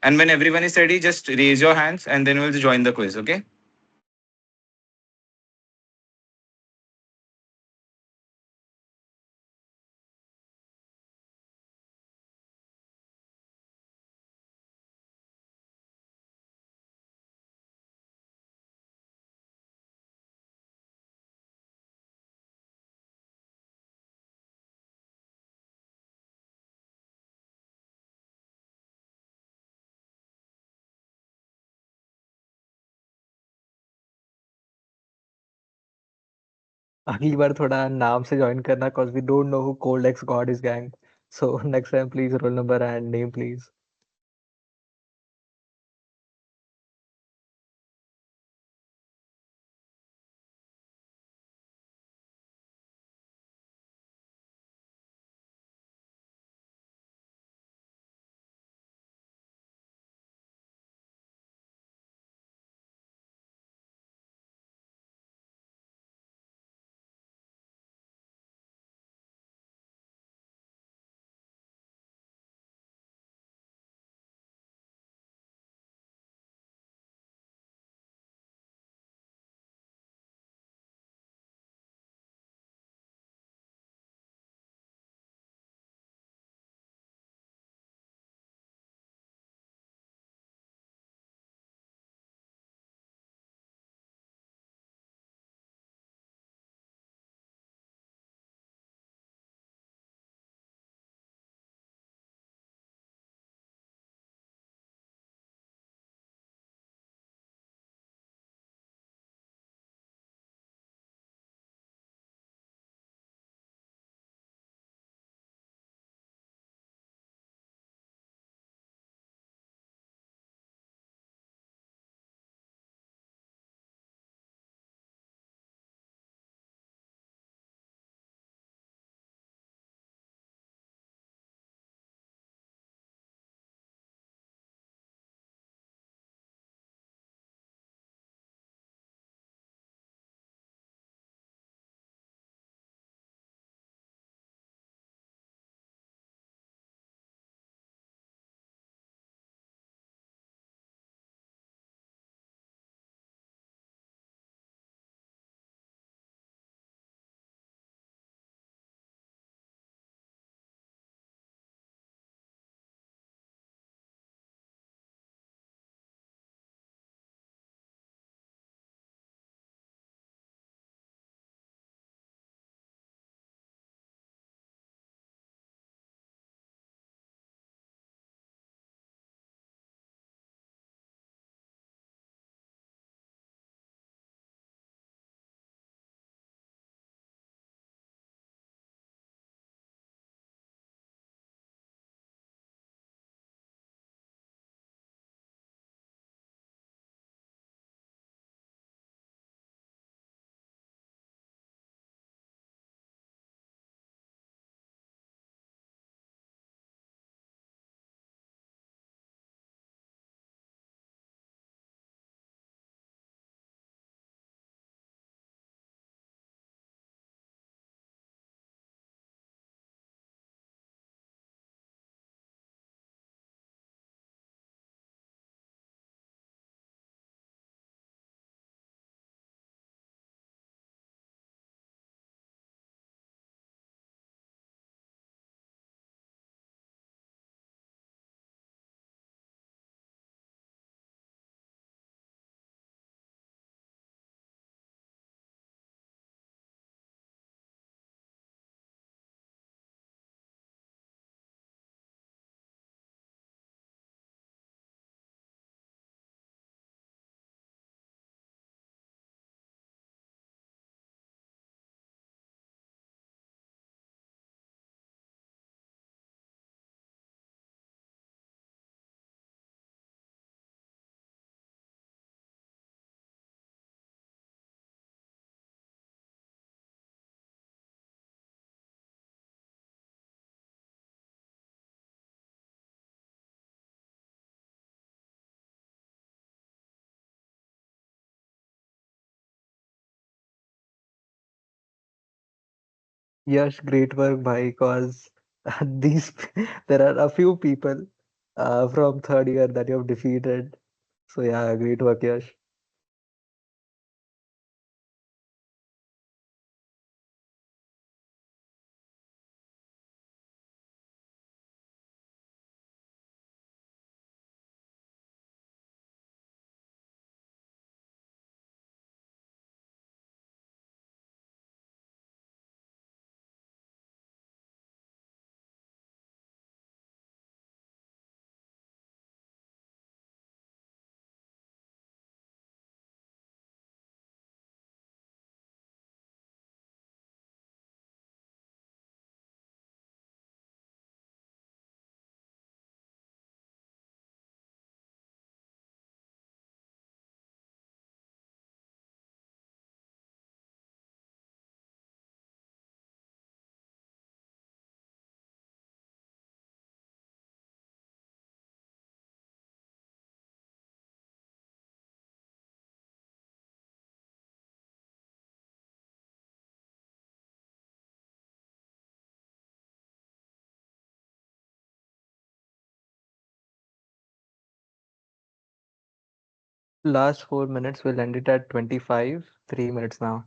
and when everyone is ready, just raise your hands and then we'll join the quiz. Okay. अगली बार थोड़ा नाम से join करना, cause we don't know who Cold X God is gang. So next time, please roll number and name, please. Yash, great work, bhai, cause these there are a few people from third year that you have defeated. So yeah, great work, Yash. Last 4 minutes, we'll end it at 25, 3 minutes now.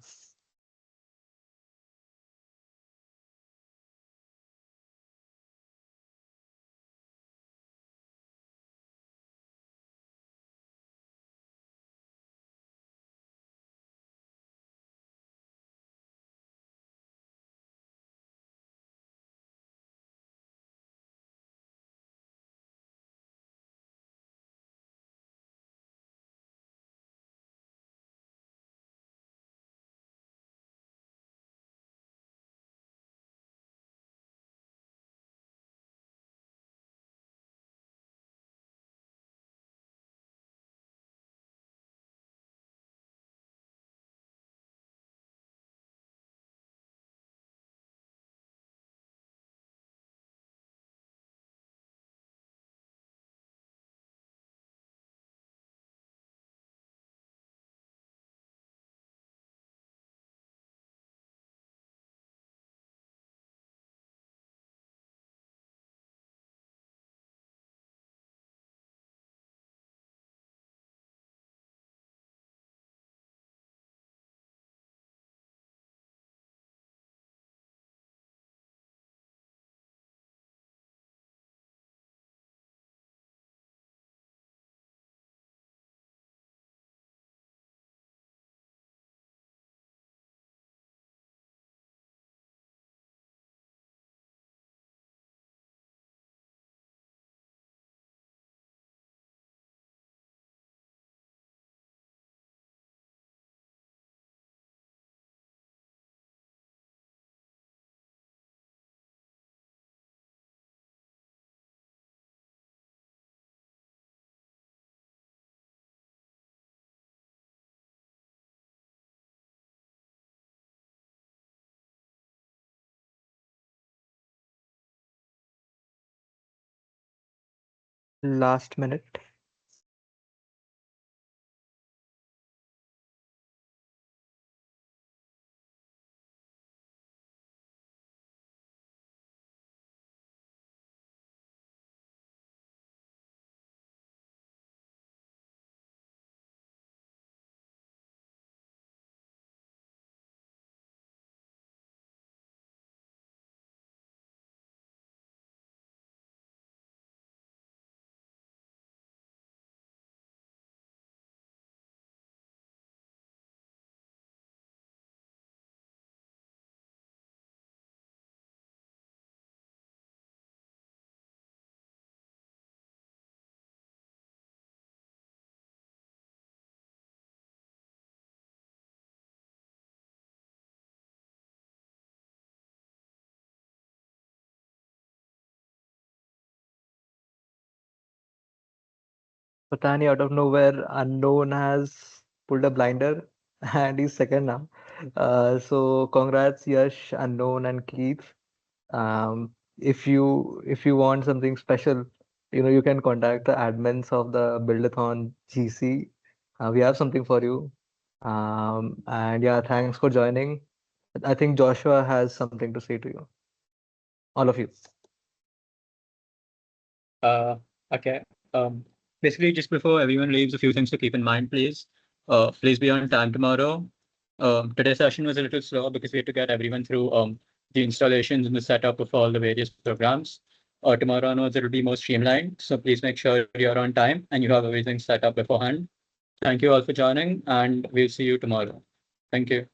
Last minute. Patani out of nowhere, unknown has pulled a blinder and he's second now. So congrats, Yash, unknown, and Keith. If you want something special, you can contact the admins of the Build-A-Thon GC. We have something for you. And yeah, thanks for joining. I think Joshua has something to say to you. All of you. Okay. Basically, just before everyone leaves, a few things to keep in mind, please. Please be on time tomorrow. Today's session was a little slow because we had to get everyone through the installations and the setup of all the various programs. Tomorrow onwards, it'll be more streamlined. So please make sure you're on time and you have everything set up beforehand. Thank you all for joining, and we'll see you tomorrow. Thank you.